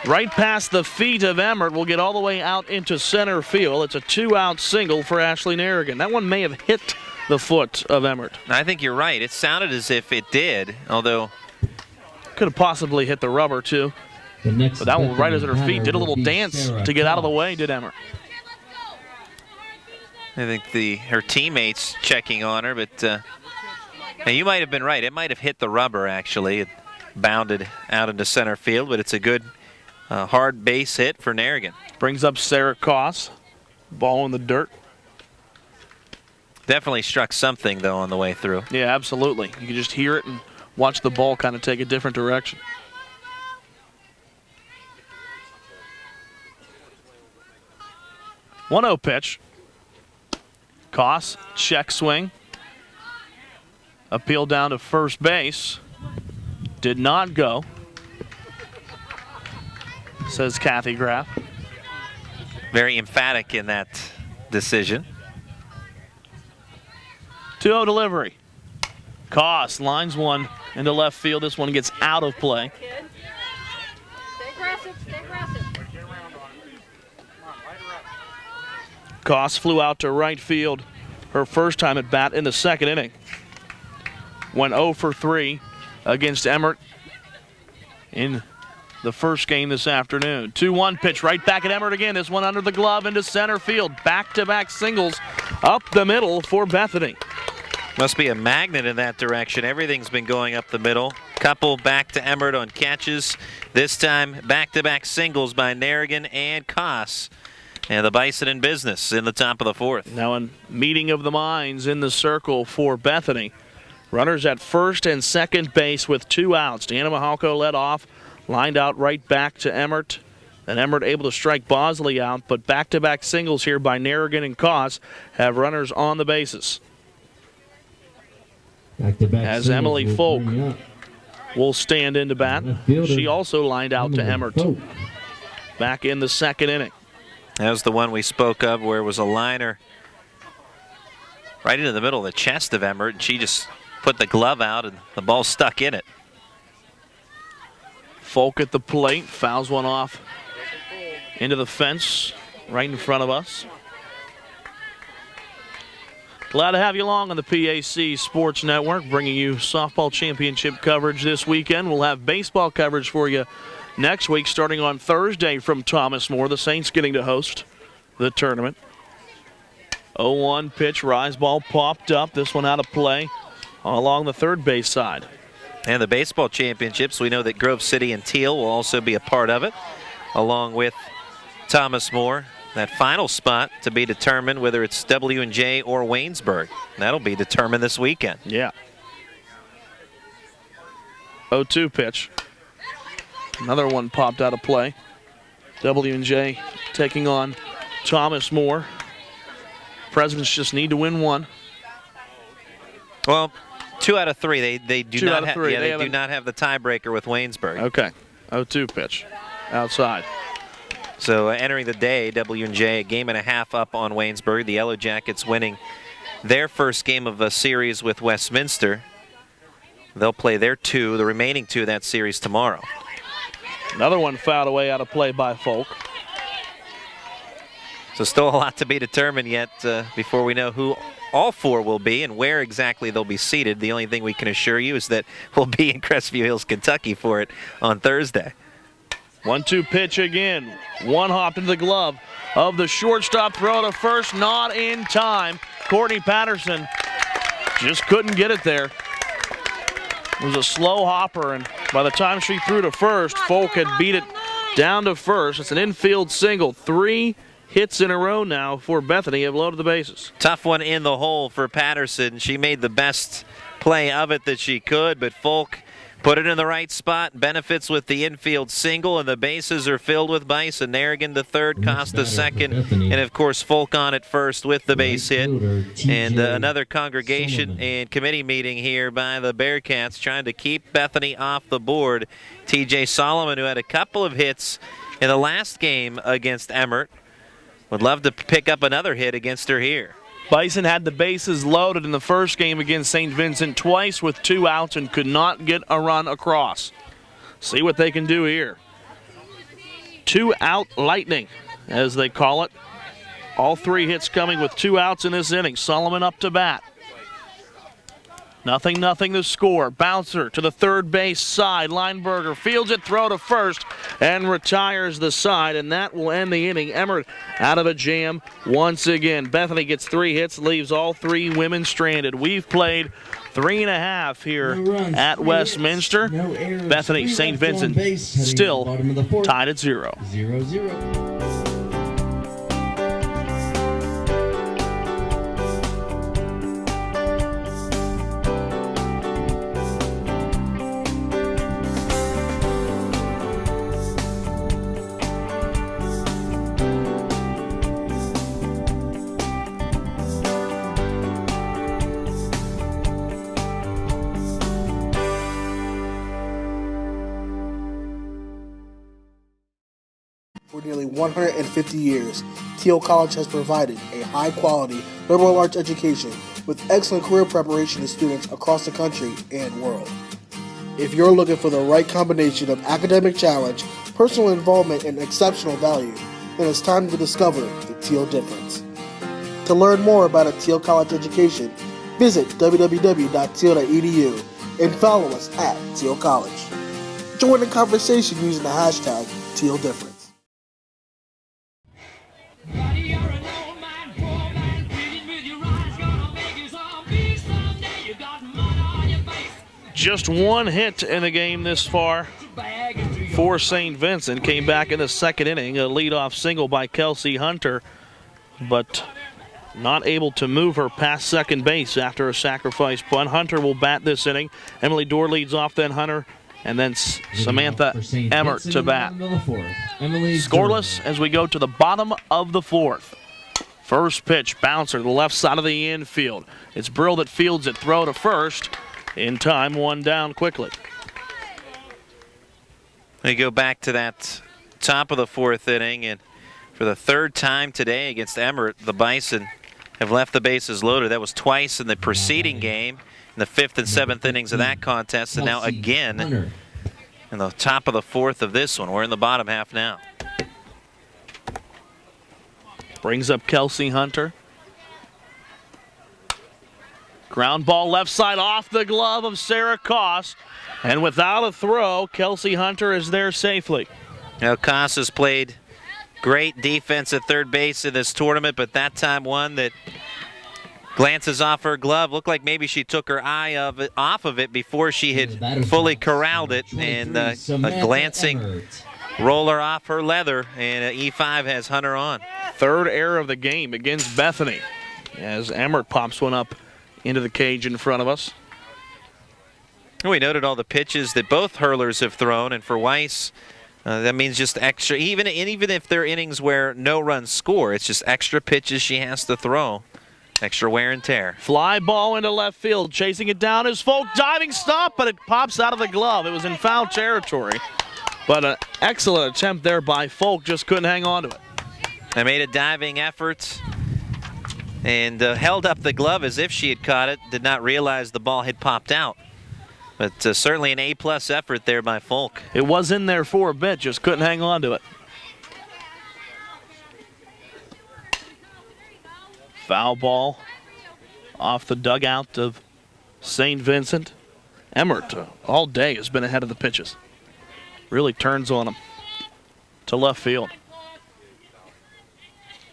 right past the feet of Emmert. Will get all the way out into center field. It's a 2-out single for Ashley Narragain. That one may have hit the foot of Emmert. I think you're right. It sounded as if it did, although could have possibly hit the rubber too. But that one right as at her feet did a little dance to get out of the way, did Emmert. I think her teammates checking on her, but now you might have been right. It might have hit the rubber, actually. It bounded out into center field, but it's a good hard base hit for Narragain. Brings up Sarah Koss. Ball in the dirt. Definitely struck something, though, on the way through. Yeah, absolutely. You can just hear it and watch the ball kind of take a different direction. 1-0 pitch. Koss, check swing. Appeal down to first base. Did not go, says Kathy Graff. Very emphatic in that decision. 2-0 delivery. Koss lines one into left field. This one gets out of play. Koss flew out to right field her first time at bat in the second inning. Went 0 for 3 against Emmert in the first game this afternoon. 2-1 pitch right back at Emmert again. This one under the glove into center field. Back-to-back singles up the middle for Bethany. Must be a magnet in that direction. Everything's been going up the middle. Couple back to Emmert on catches. This time back-to-back singles by Narragain and Koss. And the Bison in business in the top of the fourth. Now a meeting of the minds in the circle for Bethany. Runners at first and second base with 2 outs. Deanna Mahalko led off, lined out right back to Emmert. And Emmert able to strike Bosley out, but back-to-back singles here by Narragain and Koss have runners on the bases. Back-to-back as singles Emily Folk will stand into bat. She also lined out to Emmert back in the second inning. That was the one we spoke of where it was a liner right into the middle of the chest of Emmert, and she just put the glove out and the ball stuck in it. Folk at the plate, fouls one off into the fence right in front of us. Glad to have you along on the PAC Sports Network, bringing you softball championship coverage this weekend. We'll have baseball coverage for you next week, starting on Thursday from Thomas More. The Saints getting to host the tournament. 0-1 pitch, rise ball popped up. This one out of play along the third base side. And the baseball championships, we know that Grove City and Teal will also be a part of it, along with Thomas More. That final spot to be determined whether it's W&J or Waynesburg. That'll be determined this weekend. Yeah. 0-2 pitch. Another one popped out of play. W&J taking on Thomas More. Presidents just need to win one. Well, 2 out of 3. They do not have. Yeah, they do not have the tiebreaker with Waynesburg. Okay. 0-2 pitch. Outside. So entering the day, W&J a game and a half up on Waynesburg. The Yellow Jackets winning their first game of a series with Westminster. They'll play their the remaining 2 of that series tomorrow. Another one fouled away out of play by Folk. So still a lot to be determined yet before we know who all four will be and where exactly they'll be seated. The only thing we can assure you is that we'll be in Crestview Hills, Kentucky for it on Thursday. 1-2 pitch again. One hopped into the glove of the shortstop. Throw to first, not in time. Courtney Patterson just couldn't get it there. It was a slow hopper, and by the time she threw to first, Folk had beat it down to first. It's an infield single. 3 hits in a row now for Bethany have loaded the bases. Tough one in the hole for Patterson. She made the best play of it that she could, but Folk put it in the right spot, benefits with the infield single, and the bases are filled with Bison. Narrigan to third, Costa second, and of course Folk on at first with the base hit. And another congregation and committee meeting here by the Bearcats trying to keep Bethany off the board. TJ Solomon, who had a couple of hits in the last game against Emmert, would love to pick up another hit against her here. Bison had the bases loaded in the first game against St. Vincent twice with 2 outs and could not get a run across. See what they can do here. 2-out lightning, as they call it. All 3 hits coming with 2 outs in this inning. Solomon up to bat. 0-0 the score. Bouncer to the third base side. Lineberger fields it, throw to first, and retires the side, and that will end the inning. Emmert out of a jam once again. Bethany gets 3 hits, leaves all 3 women stranded. We've played 3.5 here at Westminster. Bethany, St. Vincent still tied at 0. 0-0. For nearly 150 years, Teal College has provided a high-quality liberal arts education with excellent career preparation to students across the country and world. If you're looking for the right combination of academic challenge, personal involvement, and exceptional value, then it's time to discover the Teal difference. To learn more about a Teal College education, visit www.teal.edu and follow us at Teal College. Join the conversation using the hashtag TealDifference. Just 1 hit in the game this far for St. Vincent. Came back in the second inning, a leadoff single by Kelsey Hunter, but not able to move her past second base after a sacrifice bunt. Hunter will bat this inning. Emily Dorr leads off, then Hunter, and then Samantha Emmert to bat. Scoreless as we go to the bottom of the 4th. First pitch, bouncer to the left side of the infield. It's Brill that fields it, throw to first. In time, 1 down quickly. We go back to that top of the 4th inning, and for the 3rd time today against Emmert, the Bison have left the bases loaded. That was twice in the preceding game, in the 5th and 7th innings of that contest, and now again in the top of the 4th of this one. We're in the bottom half now. Brings up Kelsey Hunter. Ground ball left side off the glove of Sarah Koss. And without a throw, Kelsey Hunter is there safely. Now Koss has played great defense at third base in this tournament, but that time one that glances off her glove. Looked like maybe she took her eye off of it before she had fully corraled it. And a glancing roller off her leather, and E5 has Hunter on. 3rd error of the game against Bethany as Emmert pops one up into the cage in front of us. We noted all the pitches that both hurlers have thrown, and for Weiss, that means just extra. Even if they're innings where no runs score, it's just extra pitches she has to throw. Extra wear and tear. Fly ball into left field. Chasing it down is Folk. Diving stop, but it pops out of the glove. It was in foul territory. But an excellent attempt there by Folk. Just couldn't hang on to it. They made a diving effort and held up the glove as if she had caught it. Did not realize the ball had popped out. But certainly an A-plus effort there by Folk. It was in there for a bit, just couldn't hang on to it. Foul ball off the dugout of St. Vincent. Emmert all day has been ahead of the pitches. Really turns on him to left field.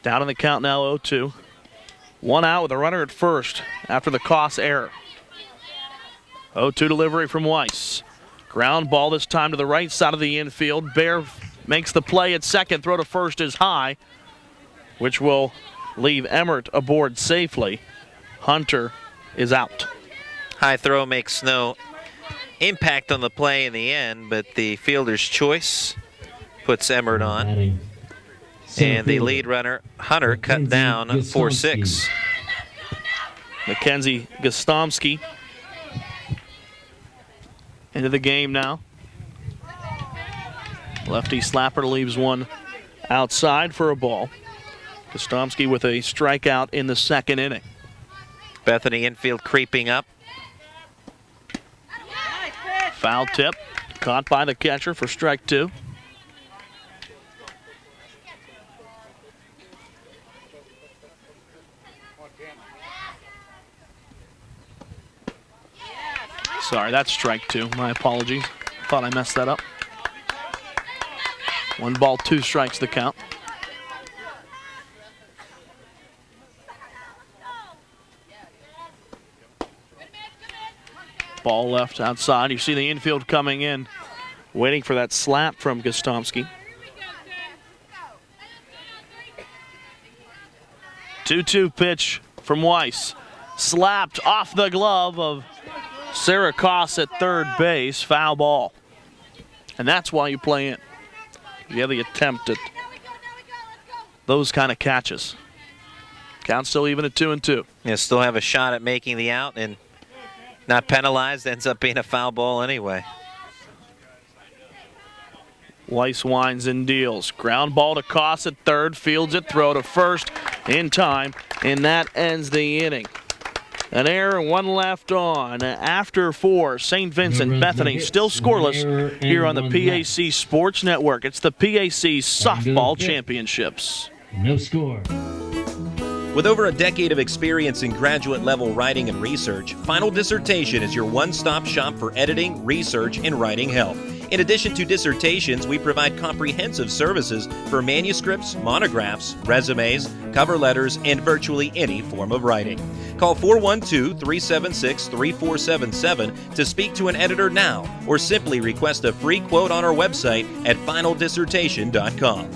Down in the count now, 0-2. One out with a runner at first after the Koss error. 0-2 delivery from Weiss. Ground ball this time to the right side of the infield. Bear makes the play at second. Throw to first is high, which will leave Emmert aboard safely. Hunter is out. High throw makes no impact on the play in the end, but the fielder's choice puts Emmert on. And the lead runner, Hunter, cut down 4-6. Mackenzie Gostomski into the game now. Lefty slapper leaves one outside for a ball. Gostomski with a strikeout in the second inning. Bethany infield creeping up. Foul tip, caught by the catcher for strike two. Sorry, that's strike two. My apologies. Thought I messed that up. 1 ball, 2 strikes the count. Ball left outside. You see the infield coming in, waiting for that slap from Gostomski. 2-2 pitch from Weiss. Slapped off the glove of Sarah Koss at third base. Foul ball. And that's why you play in. You have the attempt at those kind of catches. Count still even at 2-2. Yeah, still have a shot at making the out and not penalized. Ends up being a foul ball anyway. Weiss winds and deals. Ground ball to Koss at third. Fields it. Throw to first in time. And that ends the inning. An error, 1 left on. After 4, St. Vincent, Bethany still scoreless here on the PAC Sports Network. It's the PAC Softball Championships. No score. With over a decade of experience in graduate-level writing and research, Final Dissertation is your one-stop shop for editing, research, and writing help. In addition to dissertations, we provide comprehensive services for manuscripts, monographs, resumes, cover letters, and virtually any form of writing. Call 412-376-3477 to speak to an editor now, or simply request a free quote on our website at finaldissertation.com.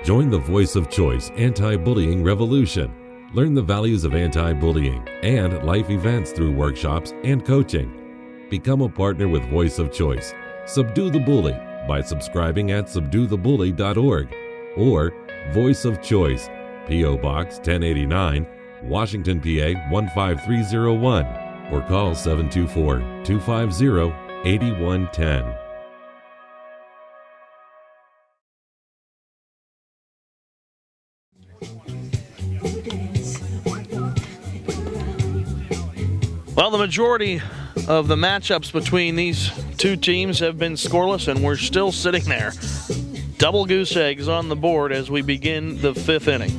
Join the Voice of Choice anti-bullying revolution. Learn the values of anti-bullying and life events through workshops and coaching. Become a partner with Voice of Choice. Subdue the bully by subscribing at subduethebully.org or Voice of Choice, P.O. Box 1089, Washington, PA 15301, or call 724-250-8110. Well, the majority of the matchups between these two teams have been scoreless, and we're still sitting there. Double goose eggs on the board as we begin the 5th inning.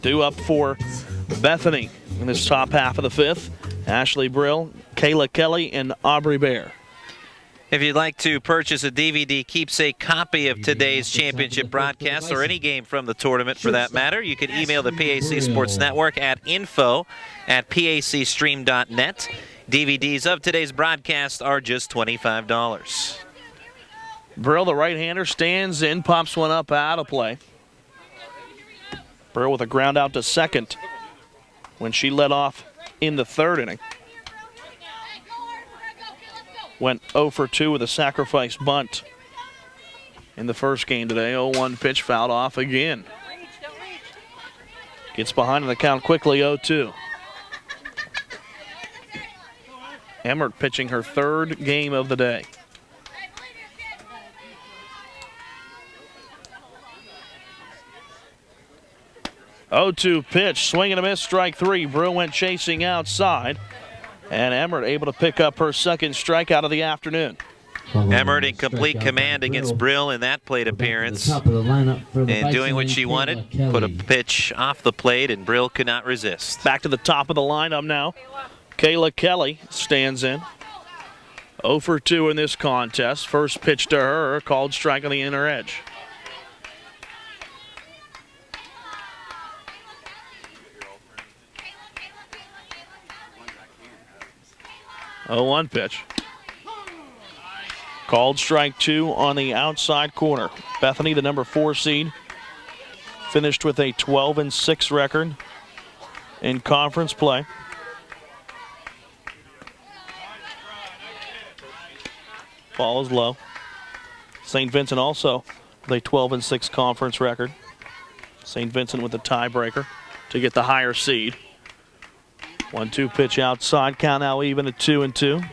Due up for Bethany in this top half of the 5th. Ashley Brill, Kayla Kelly, and Aubrey Bear. If you'd like to purchase a DVD keepsake copy of today's championship broadcast or any game from the tournament for that matter, you can email the PAC Sports Network at info@pacstream.net. DVDs of today's broadcast are just $25. Brill, the right-hander, stands in, pops one up out of play. Brill with a ground out to second when she led off in the 3rd inning. Went 0 for 2 with a sacrifice bunt in the first game today. 0-1 pitch fouled off again. Gets behind in the count quickly, 0-2. Emmert pitching her 3rd game of the day. 0-2 pitch, swing and a miss, strike three. Brill went chasing outside, and Emmert able to pick up her second strikeout of the afternoon. Emmert in complete command against Brill in that plate appearance, and doing what she wanted, put a pitch off the plate, and Brill could not resist. Back to the top of the lineup now. Kayla Kelly stands in. 0 for 2 in this contest. First pitch to her, called strike on the inner edge. Oh, 1 pitch. Called strike 2 on the outside corner. Bethany, the number 4 seed, finished with a 12-6 record in conference play. Ball is low. St. Vincent also with a 12-6 conference record. St. Vincent with the tiebreaker to get the higher seed. 1-2 pitch outside. Count now even at 2-2. Of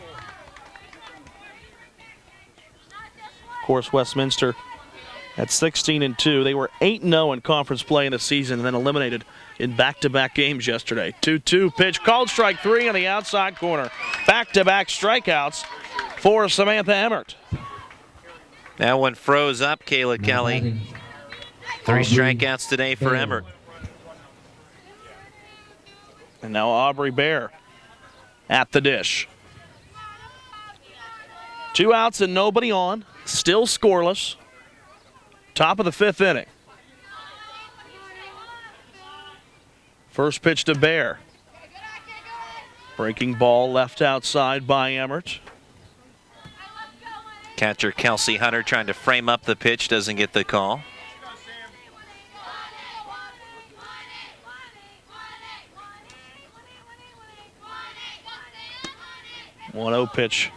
course, Westminster at 16-2. They were 8-0 in conference play in the season and then eliminated in back-to-back games yesterday. 2-2 pitch, called strike 3 on the outside corner. Back-to-back strikeouts for Samantha Emmert. That one froze up, Kayla Kelly. 3 strikeouts today for Emmert. And now Aubrey Bear at the dish. 2 outs and nobody on. Still scoreless. Top of the 5th inning. First pitch to Bear. Breaking ball left outside by Emmert. Catcher Kelsey Hunter trying to frame up the pitch, doesn't get the call. One 0 pitch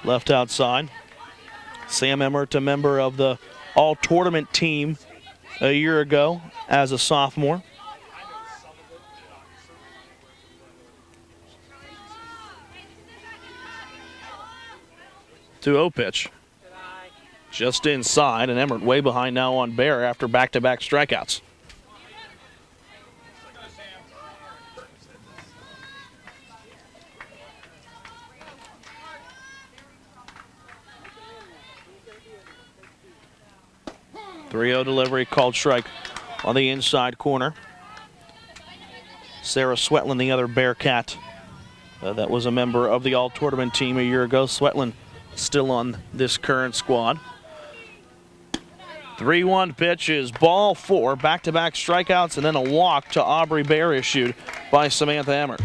left outside. Sam Emmert, a member of the all-tournament team a year ago as a sophomore. Two 0 pitch. Just inside, and Emmert way behind now on Bear after back-to-back strikeouts. .3-0 delivery, called strike on the inside corner. Sarah Swetland, the other Bearcat that was a member of the all-tournament team a year ago. Swetland still on this current squad. 3-1 pitch is ball 4. Back-to-back strikeouts and then a walk to Aubrey Bear issued by Samantha Emmert.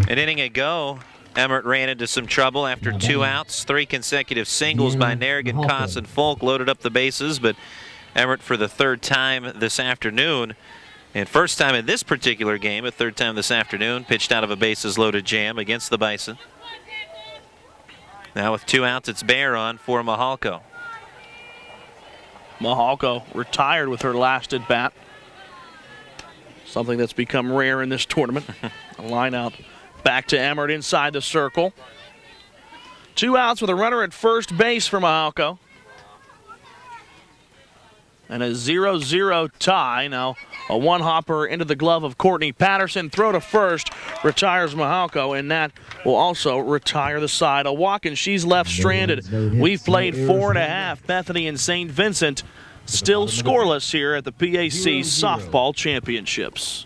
An inning ago, Emmert ran into some trouble after 2 outs. 3 consecutive singles by Narragansett, Koss, and Folk loaded up the bases, but Emmert for the 3rd time this afternoon, and first time in this particular game, a 3rd time this afternoon, pitched out of a bases-loaded jam against the Bison. Now with 2 outs, it's Bear on for Mahalko. Mahalko retired with her last at bat. Something that's become rare in this tournament. A line out back to Emmert inside the circle. 2 outs with a runner at first base for Mahalko. And a 0-0 tie. Now a one-hopper into the glove of Courtney Patterson. Throw to first, retires Mahalko, and that will also retire the side. A walk, and she's left stranded. We've played 4.5. Bethany and St. Vincent still scoreless here at the PAC Softball Championships.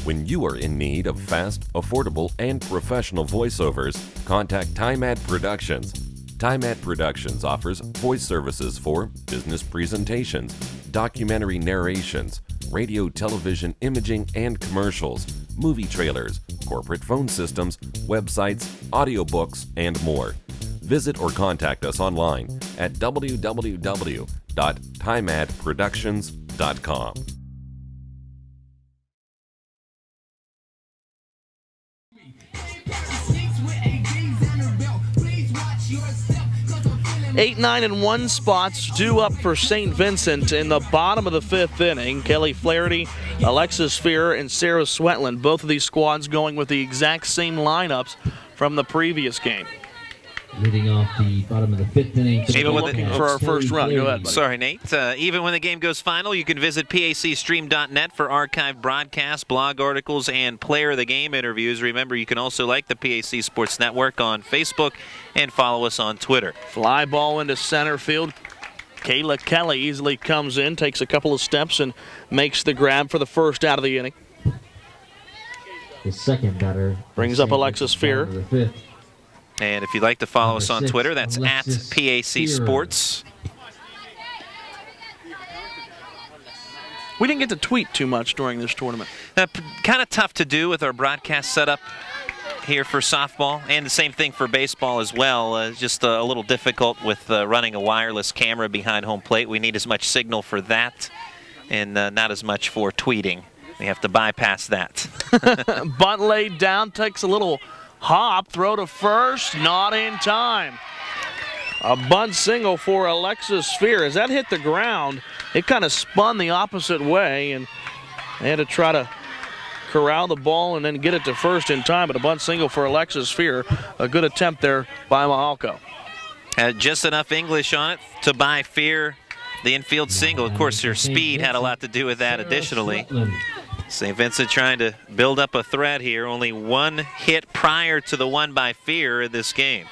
When you are in need of fast, affordable, and professional voiceovers, contact TimeAd Productions. TimeAd Productions offers voice services for business presentations, documentary narrations, radio, television, imaging, and commercials, movie trailers, corporate phone systems, websites, audiobooks, and more. Visit or contact us online at www.timeadproductions.com. 8, 9, and 1 spots due up for St. Vincent in the bottom of the 5th inning. Kelly Flaherty, Alexis Fear, and Sarah Swetland. Both of these squads going with the exact same lineups from the previous game. Leading off the bottom of the 5th inning. Still looking for our first run. Go ahead, buddy. Sorry, Nate. Even when the game goes final, you can visit pacstream.net for archived broadcasts, blog articles, and player of the game interviews. Remember, you can also like the PAC Sports Network on Facebook and follow us on Twitter. Fly ball into center field. Kayla Kelly easily comes in, takes a couple of steps, and makes the grab for the first out of the inning. The second batter brings up Alexis Fear. And if you'd like to follow us on Twitter, that's at PAC Sports. We didn't get to tweet too much during this tournament. Kind of tough to do with our broadcast setup here for softball, and the same thing for baseball as well. Just a little difficult with running a wireless camera behind home plate. We need as much signal for that and not as much for tweeting. We have to bypass that. Bunt laid down, takes a little hop, throw to first, not in time. A bunt single for Alexis Fear. As that hit the ground, it kind of spun the opposite way, and they had to try to corral the ball and then get it to first in time, but a bunt single for Alexis Fear. A good attempt there by Mahalko. Had just enough English on it to buy Fear the infield single. Of course, her speed had a lot to do with that additionally. St. Vincent trying to build up a threat here. Only one hit prior to the one by Fear in this game.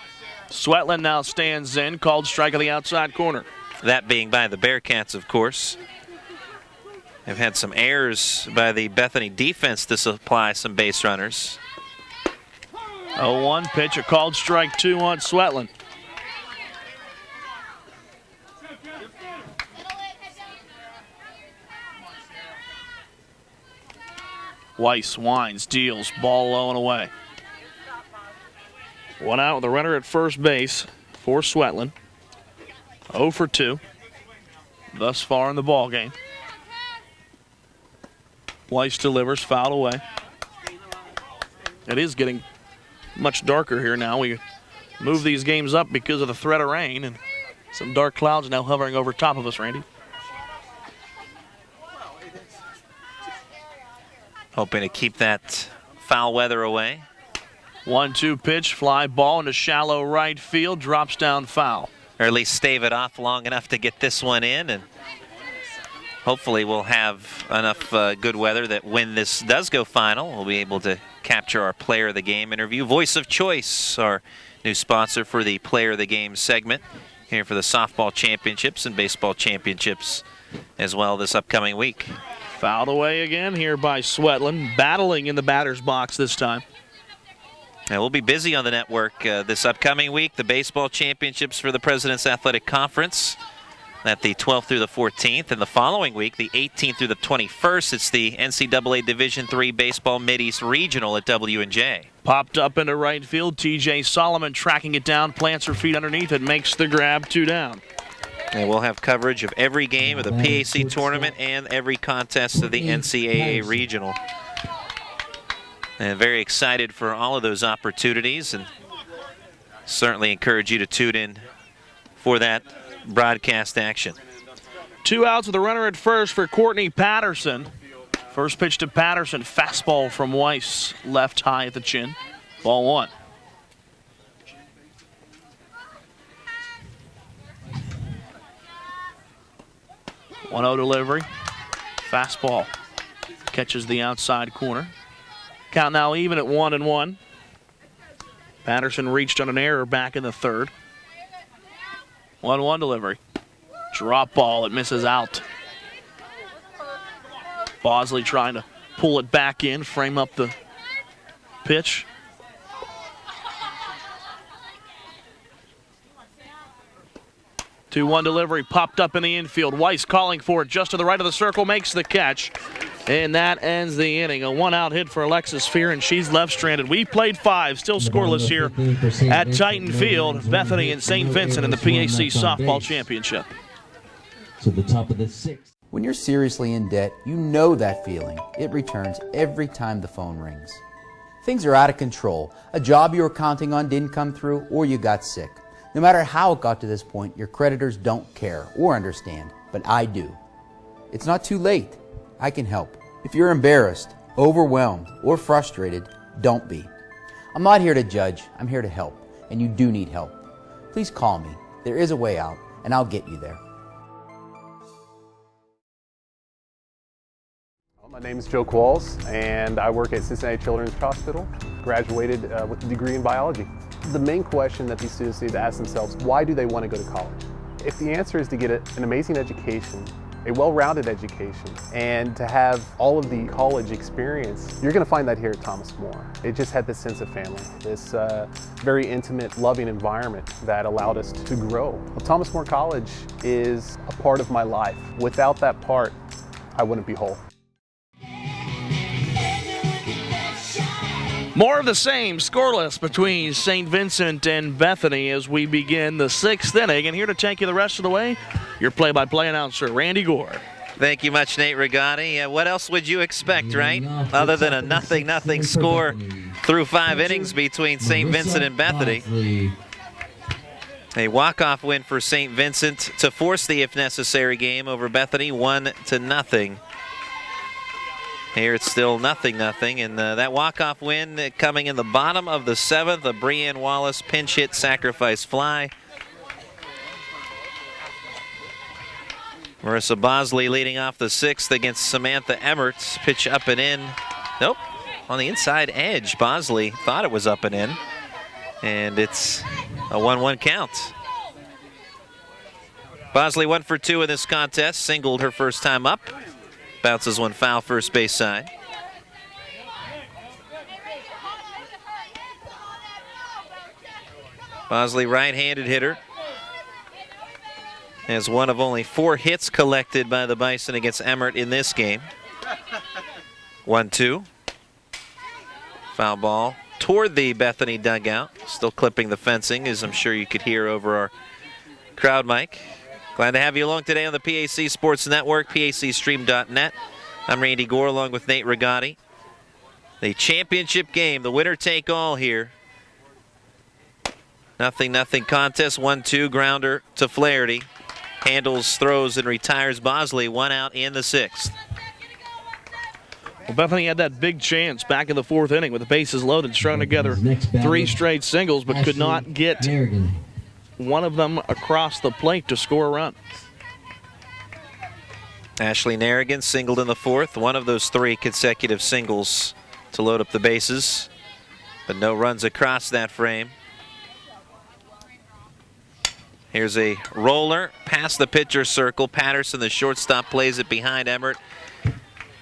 Swetland now stands in, called strike on the outside corner. That being by the Bearcats, of course. They've had some errors by the Bethany defense to supply some base runners. 0-1 pitch, a called strike 2 on Swetland. Weiss winds, deals, ball low and away. One out with a runner at first base for Swetland. 0 for 2 thus far in the ball game. Weiss delivers, fouled away. It is getting much darker here now. We move these games up because of the threat of rain, and some dark clouds now hovering over top of us, Randy. Hoping to keep that foul weather away. 1-2 pitch, fly ball into shallow right field, drops down foul. Or at least stave it off long enough to get this one in, and hopefully we'll have enough good weather that when this does go final, we'll be able to capture our Player of the Game interview. Voice of Choice, our new sponsor for the Player of the Game segment here for the softball championships and baseball championships as well this upcoming week. Fouled away again here by Swetland, battling in the batter's box this time. And we'll be busy on the network this upcoming week. The baseball championships for the President's Athletic Conference at the 12th through the 14th. And the following week, the 18th through the 21st, it's the NCAA Division III Baseball Mid-East Regional at W&J. Popped up into right field. TJ Solomon tracking it down, plants her feet underneath it, makes the grab, 2 down. And we'll have coverage of every game of the PAC tournament and every contest of the NCAA Regional. And very excited for all of those opportunities, and certainly encourage you to tune in for that broadcast action. 2 outs with a runner at first for Courtney Patterson. First pitch to Patterson, fastball from Weiss, left high at the chin. Ball 1. One-0 delivery. Fastball catches the outside corner. Count now even at 1-1. Patterson reached on an error back in the third. 1-1 delivery. Drop ball, it misses out. Bosley trying to pull it back in, frame up the pitch. Two-one delivery popped up in the infield. Weiss calling for it just to the right of the circle, makes the catch. And that ends the inning. A one-out hit for Alexis Fear, and she's left stranded. We played 5, still scoreless here at Titan Field. Bethany and St. Vincent in the PAC Softball Championship. To the top of the 6th. When you're seriously in debt, you know that feeling. It returns every time the phone rings. Things are out of control. A job you were counting on didn't come through, or you got sick. No matter how it got to this point, your creditors don't care or understand, but I do. It's not too late. I can help. If you're embarrassed, overwhelmed, or frustrated, don't be. I'm not here to judge. I'm here to help, and you do need help. Please call me. There is a way out, and I'll get you there. My name is Joe Qualls, and I work at Cincinnati Children's Hospital. Graduated with a degree in biology. The main question that these students need to ask themselves, why do they want to go to college? If the answer is to get an amazing education, a well-rounded education, and to have all of the college experience, you're going to find that here at Thomas More. It just had this sense of family, this very intimate, loving environment that allowed us to grow. Well, Thomas More College is a part of my life. Without that part, I wouldn't be whole. More of the same, scoreless between St. Vincent and Bethany as we begin the 6th inning. And here to take you the rest of the way, your play-by-play announcer, Randy Gore. Thank you much, Nate Rigotti. What else would you expect, right? Other than a 0-0 score through 5 innings between St. Vincent and Bethany. A walk-off win for St. Vincent to force the if necessary game over Bethany, 1-0. Here it's still 0-0, and that walk-off win coming in the bottom of the 7th, a Breanne Wallace pinch hit sacrifice fly. Marissa Bosley leading off the 6th against Samantha Emmert. Pitch up and in. Nope, on the inside edge. Bosley thought it was up and in, and it's a 1-1 count. Bosley 1 for 2 in this contest, singled her first time up. Bounces one foul first base side. Bosley, right-handed hitter, has one of only 4 hits collected by the Bison against Emmert in this game. 1-2. Foul ball toward the Bethany dugout. Still clipping the fencing, as I'm sure you could hear over our crowd mic. Glad to have you along today on the PAC Sports Network, PACstream.net. I'm Randy Gore along with Nate Rigotti. The championship game, the winner-take-all here. 0-0 contest, 1-2, grounder to Flaherty. Handles, throws, and retires Bosley, 1 out in the 6th. Well, Bethany had that big chance back in the 4th inning with the bases loaded, strung together 3 straight singles, but could not get one of them across the plate to score a run. Ashley Narrigan singled in the 4th, one of those 3 consecutive singles to load up the bases, but no runs across that frame. Here's a roller past the pitcher's circle. Patterson, the shortstop, plays it behind Emmert.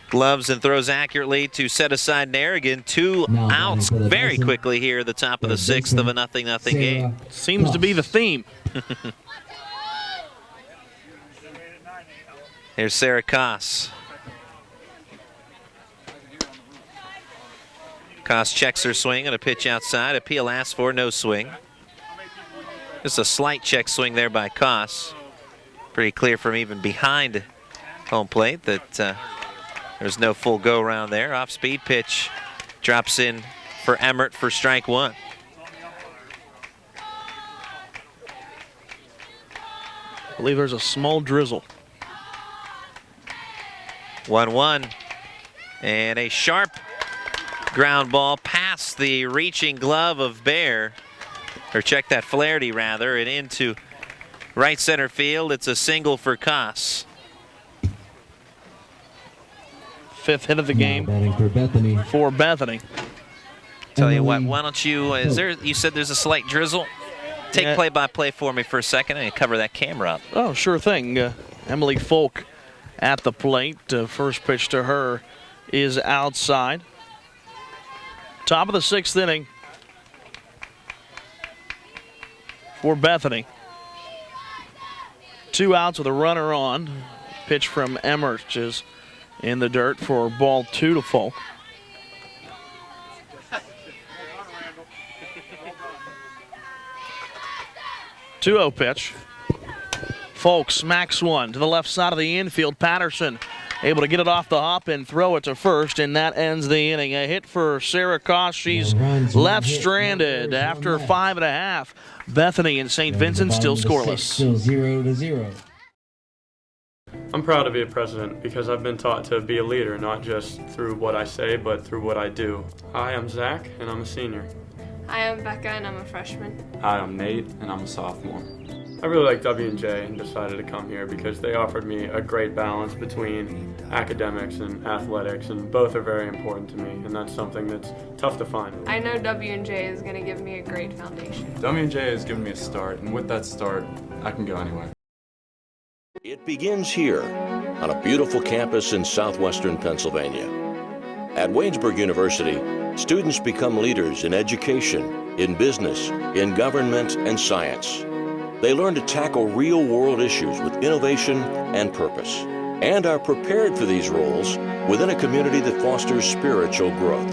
Gloves and throws accurately to set aside Narrigan. 2 outs very quickly here at the top of the 6th of a 0-0 game. Seems to be the theme. Here's Sarah Koss. Koss checks her swing on a pitch outside. Appeal asked for, no swing. Just a slight check swing there by Koss. Pretty clear from even behind home plate that there's no full go-round there. Off-speed pitch drops in for Emmert for strike 1. I believe there's a small drizzle. 1-1. And a sharp ground ball past the reaching glove of Bear. Or check that, Flaherty rather, and into right center field. It's a single for Koss. 5th hit of the game for Bethany. Tell you what, why don't you, you said there's a slight drizzle? Take play-by-play for me for a second and cover that camera up. Oh, sure thing. Emily Folk at the plate. First pitch to her is outside. Top of the 6th inning for Bethany. 2 outs with a runner on. Pitch from Emmert is in the dirt for ball 2 to Folk. Two-0 pitch. Folk smacks one to the left side of the infield. Patterson able to get it off the hop and throw it to first, and that ends the inning. A hit for Sarah Koss. She's left stranded after 5.5. Bethany and St. Vincent still scoreless. Still 0-0. I'm proud to be a president because I've been taught to be a leader, not just through what I say, but through what I do. Hi, I'm Zach, and I'm a senior. Hi, I'm Becca, and I'm a freshman. Hi, I'm Nate, and I'm a sophomore. I really like W&J and decided to come here because they offered me a great balance between academics and athletics, and both are very important to me, and that's something that's tough to find. I know W&J is going to give me a great foundation. W&J has given me a start, and with that start, I can go anywhere. It begins here, on a beautiful campus in southwestern Pennsylvania. At Waynesburg University, students become leaders in education, in business, in government, and science. They learn to tackle real-world issues with innovation and purpose, and are prepared for these roles within a community that fosters spiritual growth.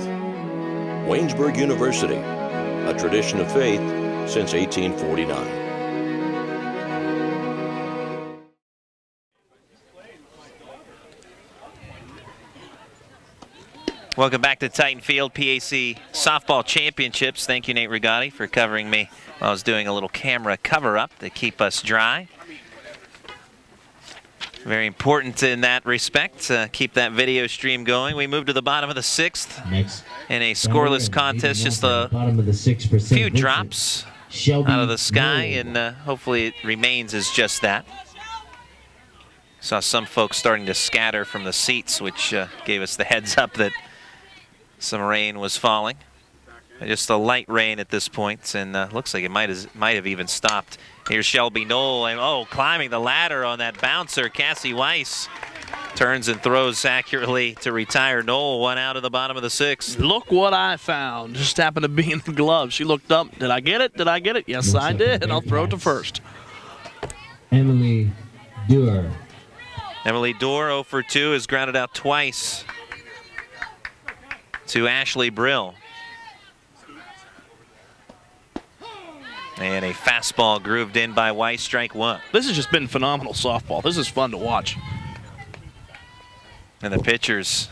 Waynesburg University, a tradition of faith since 1849. Welcome back to Titan Field PAC Softball Championships. Thank you, Nate Rigotti, for covering me while I was doing a little camera cover-up to keep us dry. Very important in that respect, keep that video stream going. We move to the bottom of the 6th in a scoreless contest, just a few drops out of the sky, and hopefully it remains as just that. Saw some folks starting to scatter from the seats, which gave us the heads up that some rain was falling. Just a light rain at this point, and looks like it might have even stopped. Here's Shelby Knoll, and climbing the ladder on that bouncer. Cassie Weiss turns and throws accurately to retire Knoll. One out of the bottom of the 6th. Look what I found. Just happened to be in the glove. She looked up. Did I get it? Did I get it? Yes, I did. I'll throw it to first. Emily Dewar. Emily Dewar, 0 for 2, is grounded out twice to Ashley Brill. And a fastball grooved in by Weiss, strike 1. This has just been phenomenal softball. This is fun to watch. And the pitchers,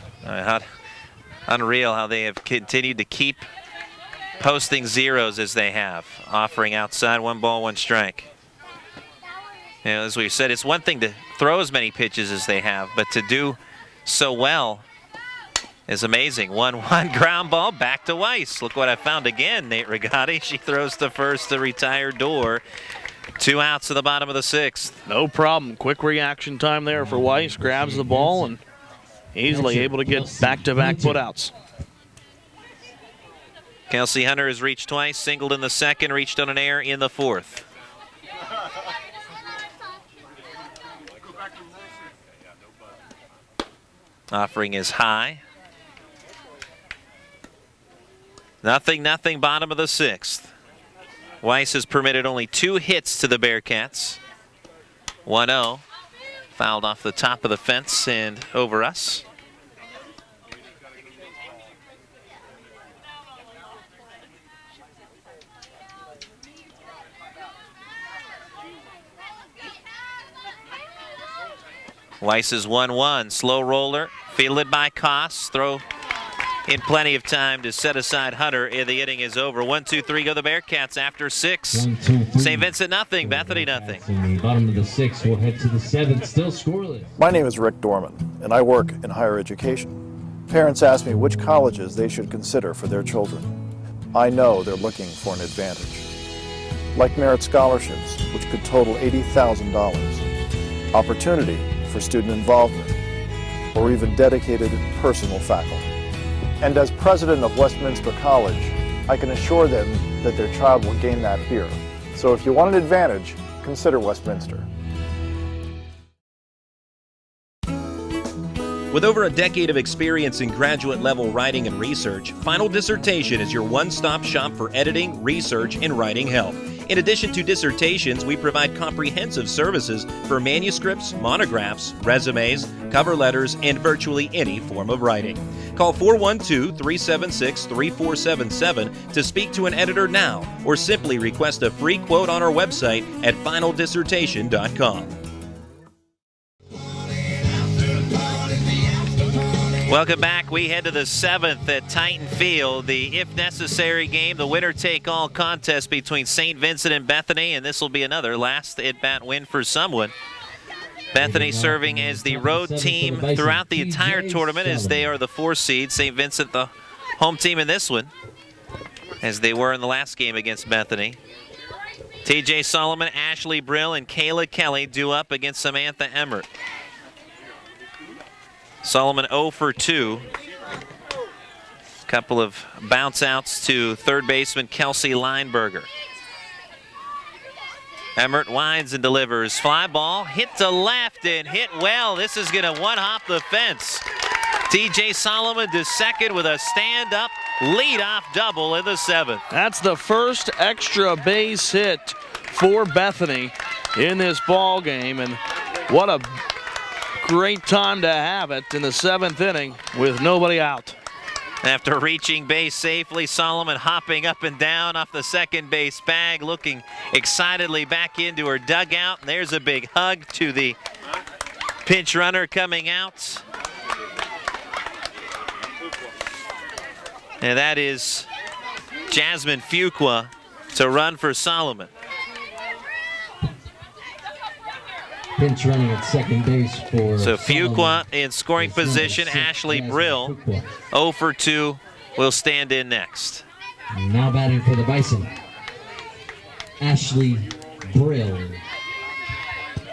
unreal how they have continued to keep posting zeros as they have, offering outside 1 ball, 1 strike. You know, as we've said, it's one thing to throw as many pitches as they have, but to do so well is amazing. 1-1 ground ball back to Weiss. Look what I found again, Nate Rigotti. She throws to first to retire Dorr. 2 outs to the bottom of the 6th. No problem. Quick reaction time there for Weiss. Grabs the ball and easily able to get back-to-back putouts. Kelsey Hunter has reached twice, singled in the 2nd, reached on an air in the 4th. Offering is high. Nothing, bottom of the 6th. Weiss has permitted only 2 hits to the Bearcats. 1-0. Fouled off the top of the fence and over us. Weiss is 1-1. Slow roller, fielded by Koss. Throw in plenty of time to set aside Hunter. The inning is over. 1-2-3 go the Bearcats after 6. St. Vincent nothing, Bethany nothing. In the bottom of the 6th, we'll head to the 7th, still scoreless. My name is Rick Dorman, and I work in higher education. Parents ask me which colleges they should consider for their children. I know they're looking for an advantage. Like merit scholarships, which could total $80,000. Opportunity for student involvement, or even dedicated personal faculty. And as president of Westminster College, I can assure them that their child will gain that here. So if you want an advantage, consider Westminster. With over a decade of experience in graduate-level writing and research, Final Dissertation is your one-stop shop for editing, research, and writing help. In addition to dissertations, we provide comprehensive services for manuscripts, monographs, resumes, cover letters, and virtually any form of writing. Call 412-376-3477 to speak to an editor now, or simply request a free quote on our website at finaldissertation.com. Welcome back. We head to the 7th at Titan Field, the if necessary game, the winner-take-all contest between St. Vincent and Bethany, and this will be another last at-bat win for someone. Bethany serving as the road team throughout the entire tournament as they are the 4 seed. St. Vincent the home team in this one, as they were in the last game against Bethany. TJ Solomon, Ashley Brill, and Kayla Kelly due up against Samantha Emmert. Solomon 0 for 2. Couple of bounce outs to third baseman Kelsey Lineberger. Emmert winds and delivers. Fly ball hit to left and hit well. This is going to one-hop the fence. TJ Solomon to second with a stand-up leadoff double in the 7th. That's the first extra base hit for Bethany in this ball game, and what a great time to have it in the 7th inning with nobody out. After reaching base safely, Solomon hopping up and down off the second base bag, looking excitedly back into her dugout. And there's a big hug to the pinch runner coming out. And that is Jasmine Fuqua to run for Solomon. Pinch running at second base for So Fuqua in scoring position. Ashley Brill, 0 for 2, will stand in next. Now batting for the Bison, Ashley Brill.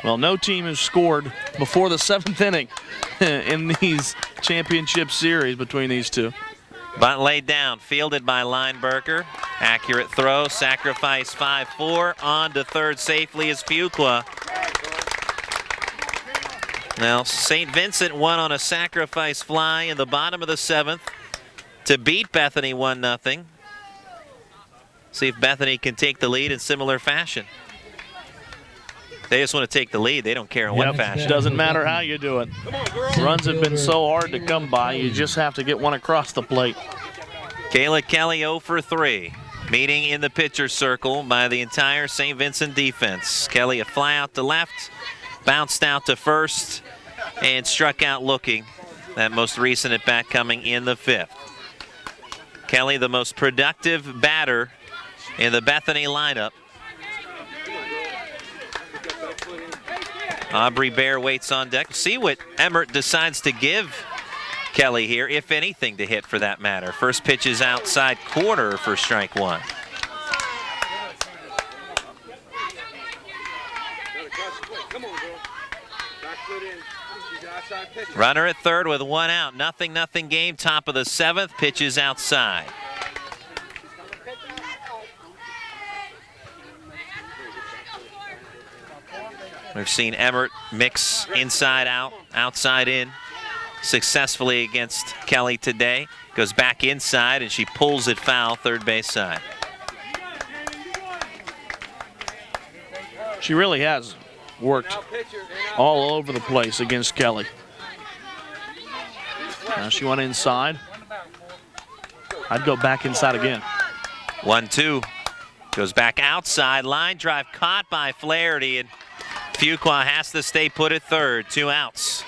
Well, no team has scored before the 7th inning in these championship series between these two. Bunt laid down, fielded by Lineberger. Accurate throw, sacrifice 5-4. On to third safely is Fuqua. Now, St. Vincent won on a sacrifice fly in the bottom of the 7th to beat Bethany 1-0. See if Bethany can take the lead in similar fashion. They just want to take the lead. They don't care in what fashion. Doesn't matter how you do it. Runs have been so hard to come by. You just have to get one across the plate. Kayla Kelly 0 for 3. Meeting in the pitcher's circle by the entire St. Vincent defense. Kelly a fly out to left. Bounced out to first and struck out looking. That most recent at bat coming in the 5th. Kelly, the most productive batter in the Bethany lineup. Aubrey Bear waits on deck. See what Emmert decides to give Kelly here, if anything to hit for that matter. First pitch is outside corner for strike 1. Runner at third with 1 out. 0-0 game. Top of the 7th. Pitches outside. We've seen Emmert mix inside out, outside in successfully against Kelly today. Goes back inside and she pulls it foul third base side. She really has worked all over the place against Kelly. Now she went inside. I'd go back inside again. 1-2. Goes back outside. Line drive caught by Flaherty, and Fuqua has to stay put at third. 2 outs.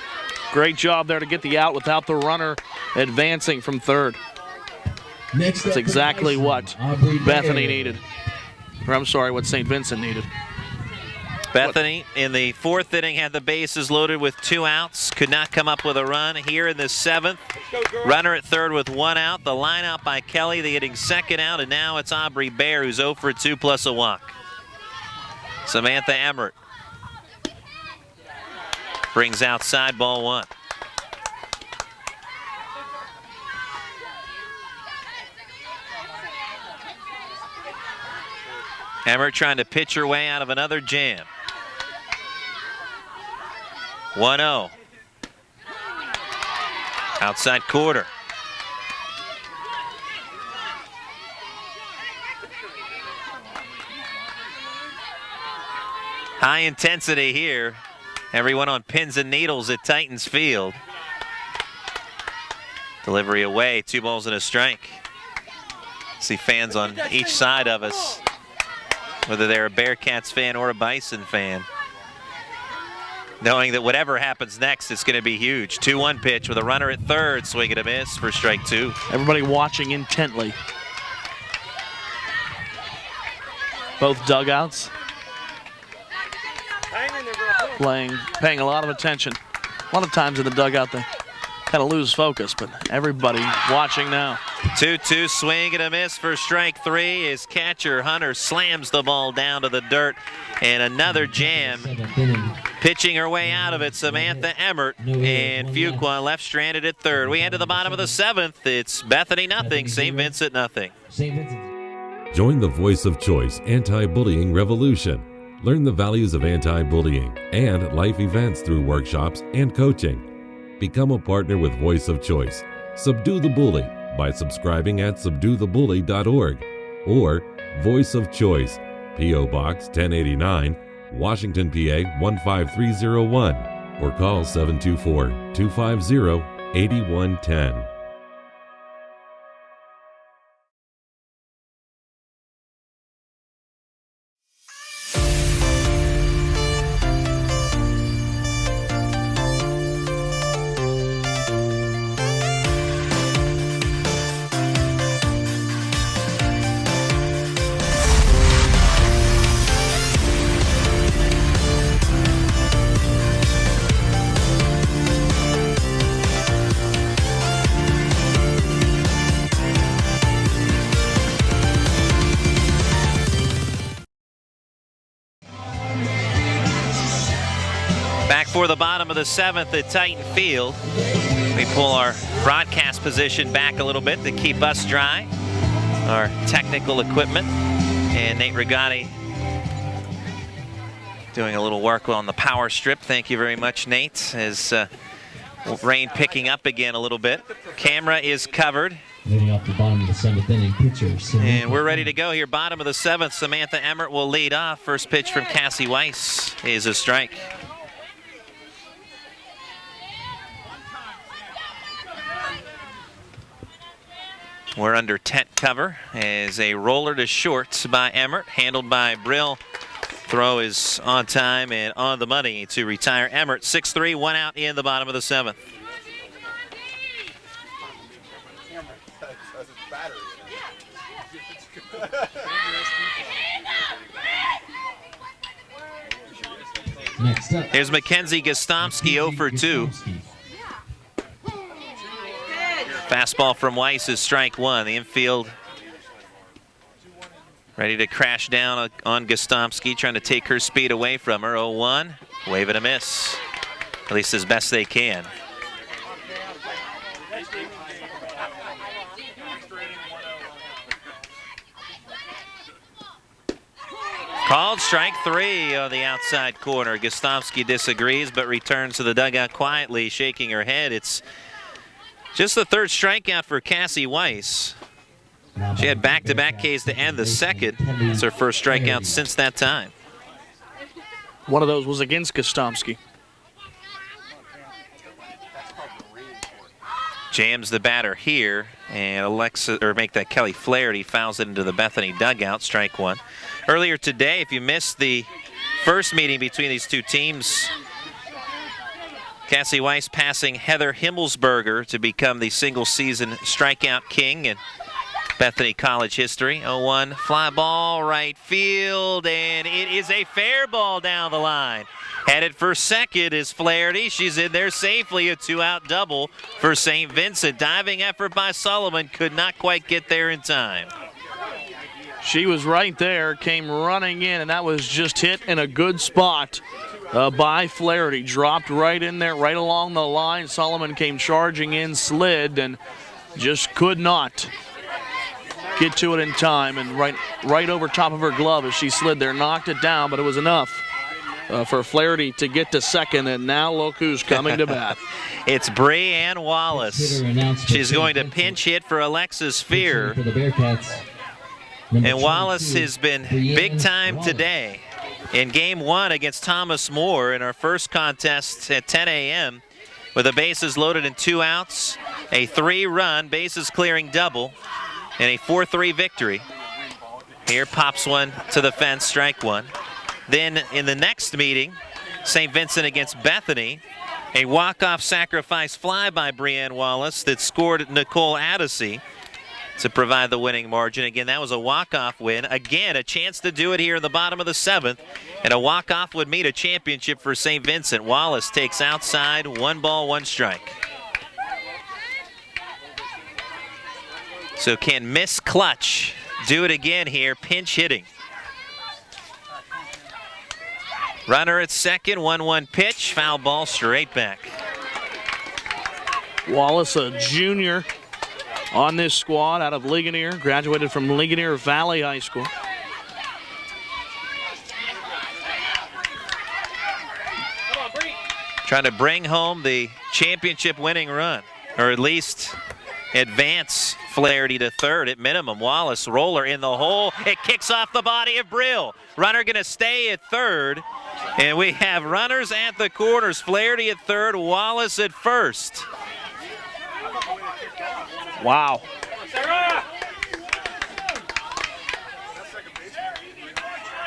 Great job there to get the out without the runner advancing from third. That's exactly what Bethany needed. Or I'm sorry, what St. Vincent needed. Bethany in the 4th inning had the bases loaded with 2 outs. Could not come up with a run. Here in the 7th, runner at third with 1 out. The line out by Kelly, the hitting second out, and now it's Aubrey Bear who's 0 for 2 plus a walk. Samantha Emmert brings outside ball 1. Emmert trying to pitch her way out of another jam. 1-0. Outside quarter. High intensity here. Everyone on pins and needles at Titans Field. Delivery away, 2 balls and a strike. See fans on each side of us, whether they're a Bearcats fan or a Bison fan. knowing that whatever happens next, it's going to be huge. 2-1 pitch with a runner at third, swing and a miss for strike 2. Everybody watching intently. Both dugouts paying a lot of attention. A lot of times in the dugout they kind of lose focus, but everybody watching now. 2-2 swing and a miss for strike 3 as catcher Hunter slams the ball down to the dirt, and another jam. Pitching her way out of it, Samantha Emmert, and Fuqua left stranded at third. We head to the bottom of the 7th. It's Bethany nothing, St. Vincent nothing. Join the Voice of Choice anti-bullying revolution. Learn the values of anti-bullying and life events through workshops and coaching. Become a partner with Voice of Choice. Subdue the bully by subscribing at subduethebully.org or Voice of Choice, P.O. Box 1089, Washington, PA 15301, or call 724-250-8110. Back for the bottom of the 7th at Titan Field. We pull our broadcast position back a little bit to keep us dry. Our technical equipment. And Nate Rigotti doing a little work on the power strip. Thank you very much, Nate. As rain picking up again a little bit. Camera is covered. Leading off the bottom of the 7th inning, pitcher. And we're ready to go here. Bottom of the 7th, Samantha Emmert will lead off. First pitch from Cassie Weiss is a strike. We're under tent cover as a roller to short by Emmert, handled by Brill. Throw is on time and on the money to retire Emmert. 6-3, 1 out in the bottom of the 7th. Next up, here's Mackenzie Gostomski, 0 for 2. Fastball from Weiss is strike 1. The infield ready to crash down on Gostomski, trying to take her speed away from her. 0-1, wave and a miss. At least as best they can. Called strike 3 on the outside corner. Gostomski disagrees but returns to the dugout quietly, shaking her head. It's just the 3rd strikeout for Cassie Weiss. She had back-to-back Ks to end the 2nd. It's her first strikeout since that time. One of those was against Gostomski. Jams the batter here, and make that Kelly Flaherty fouls it into the Bethany dugout, strike 1. Earlier today, if you missed the first meeting between these two teams, Cassie Weiss passing Heather Himmelsberger to become the single-season strikeout king in Bethany College history. 0-1 fly ball right field, and it is a fair ball down the line. Headed for second is Flaherty. She's in there safely. A 2-out double for St. Vincent. Diving effort by Sullivan, could not quite get there in time. She was right there, came running in, and that was just hit in a good spot by Flaherty. Dropped right in there, right along the line. Solomon came charging in, slid, and just could not get to it in time. And right over top of her glove as she slid there, knocked it down, but it was enough for Flaherty to get to second, and now look who's coming to bat. It's Breanne Wallace. She's going to pinch hit for Alexis Fear. For the Bearcats. And Wallace has been big time today. In game 1 against Thomas More in our first contest at 10 a.m. with the bases loaded and 2 outs, a 3-run bases clearing double, and a 4-3 victory. Here pops one to the fence, strike 1. Then in the next meeting, St. Vincent against Bethany. A walk-off sacrifice fly by Brianne Wallace that scored Nicole Addisey to provide the winning margin. Again, that was a walk-off win. Again, a chance to do it here in the bottom of the 7th. And a walk-off would mean a championship for St. Vincent. Wallace takes outside, 1 ball, 1 strike. So can Miss Clutch do it again here, pinch hitting. Runner at second, 1-1 pitch, foul ball straight back. Wallace, a junior on this squad out of Ligonier, graduated from Ligonier Valley High School. Trying to bring home the championship winning run, or at least advance Flaherty to third at minimum. Wallace, roller in the hole. It kicks off the body of Brill. Runner going to stay at third. And we have runners at the corners. Flaherty at third, Wallace at first. Wow.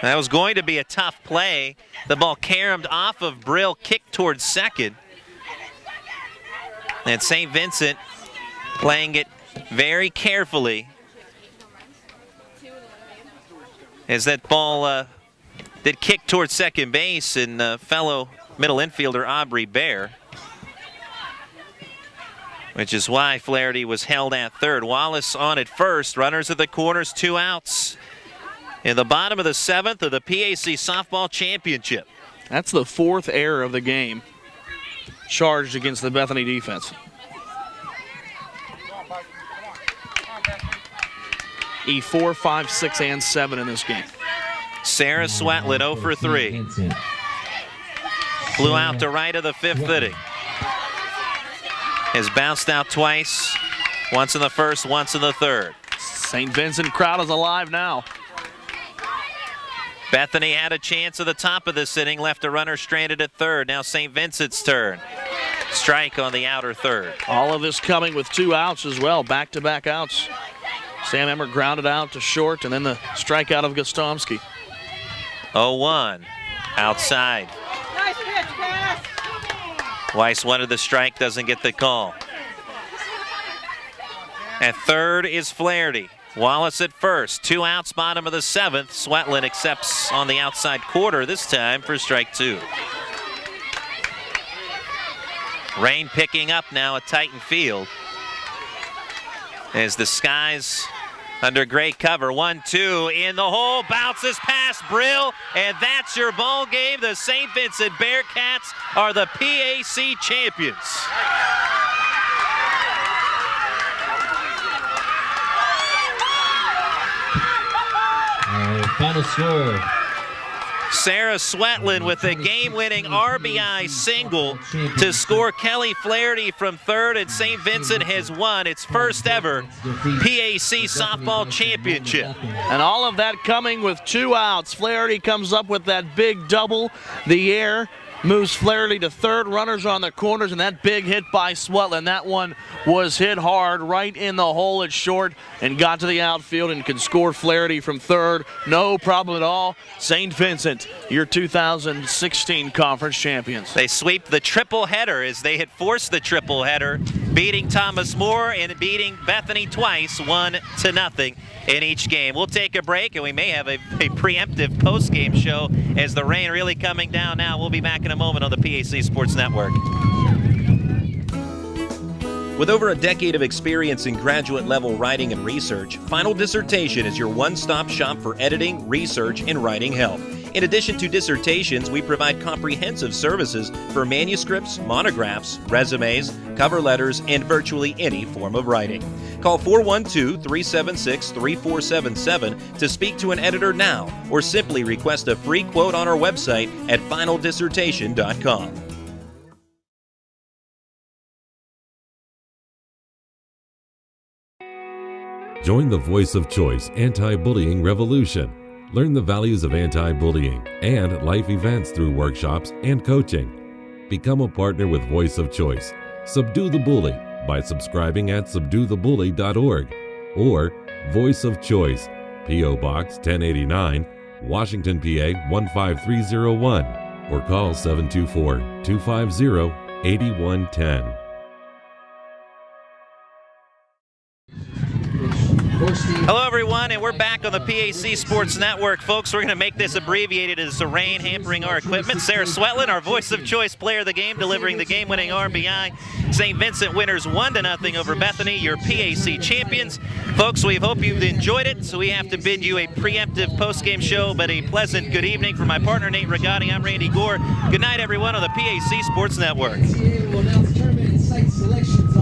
That was going to be a tough play. The ball caromed off of Brill, kicked towards second. And St. Vincent playing it very carefully as that ball did kick towards second base, and fellow middle infielder Aubrey Bear, which is why Flaherty was held at third. Wallace on at first, runners at the corners, 2 outs in the bottom of the 7th of the PAC Softball Championship. That's the 4th error of the game charged against the Bethany defense. E4, 5, 6, and 7 in this game. Sarah Swetlin 0 for 3. Flew out to right of the 5th inning. Has bounced out twice, once in the 1st, once in the 3rd. St. Vincent crowd is alive now. Bethany had a chance at the top of this inning, left a runner stranded at third. Now St. Vincent's turn. Strike on the outer third. All of this coming with 2 outs as well, back-to-back outs. Sam Emmer grounded out to short, and then the strikeout of Gostomski. 0-1, outside. Nice pitch, pass. Weiss wanted the strike, doesn't get the call. At third is Flaherty. Wallace at first, 2 outs, bottom of the 7th. Swetlin accepts on the outside quarter this time for strike 2. Rain picking up now at Titan Field as the skies under great cover. 1-2 in the hole, bounces past Brill, and that's your ball game. The St. Vincent Bearcats are the PAC champions. Final score. Sarah Swetlin with a game-winning RBI single to score Kelly Flaherty from third, and St. Vincent has won its first ever PAC softball championship. And all of that coming with 2 outs. Flaherty comes up with that big double. The air moves Flaherty to third, runners on the corners, and that big hit by Swetlin. That one was hit hard right in the hole at short and got to the outfield and could score Flaherty from third. No problem at all. St. Vincent, your 2016 conference champions. They sweep the triple header as they had forced the triple header, beating Thomas More and beating Bethany twice, 1-0 in each game. We'll take a break, and we may have a preemptive post-game show as the rain really coming down now. We'll be back in a moment on the PAC Sports Network. With over a decade of experience in graduate-level writing and research, Final Dissertation is your one-stop shop for editing, research, and writing help. In addition to dissertations, we provide comprehensive services for manuscripts, monographs, resumes, cover letters, and virtually any form of writing. Call 412-376-3477 to speak to an editor now, or simply request a free quote on our website at finaldissertation.com. Join the Voice of Choice anti-bullying revolution. Learn the values of anti-bullying and life events through workshops and coaching. Become a partner with Voice of Choice. Subdue the bully by subscribing at subduethebully.org or Voice of Choice, P.O. Box 1089, Washington, PA 15301. or call 724-250-8110. Hello, everyone, and we're back on the PAC Sports Network. Folks, we're going to make this abbreviated as the rain hampering our equipment. Sarah Swetland, our voice of choice player of the game, delivering the game-winning RBI. St. Vincent winners 1-0 over Bethany, your PAC champions. Folks, we hope you've enjoyed it, so we have to bid you a preemptive post-game show, but a pleasant good evening. For my partner, Nate Rigotti, I'm Randy Gore. Good night, everyone, on the PAC Sports Network. Will now determine site selections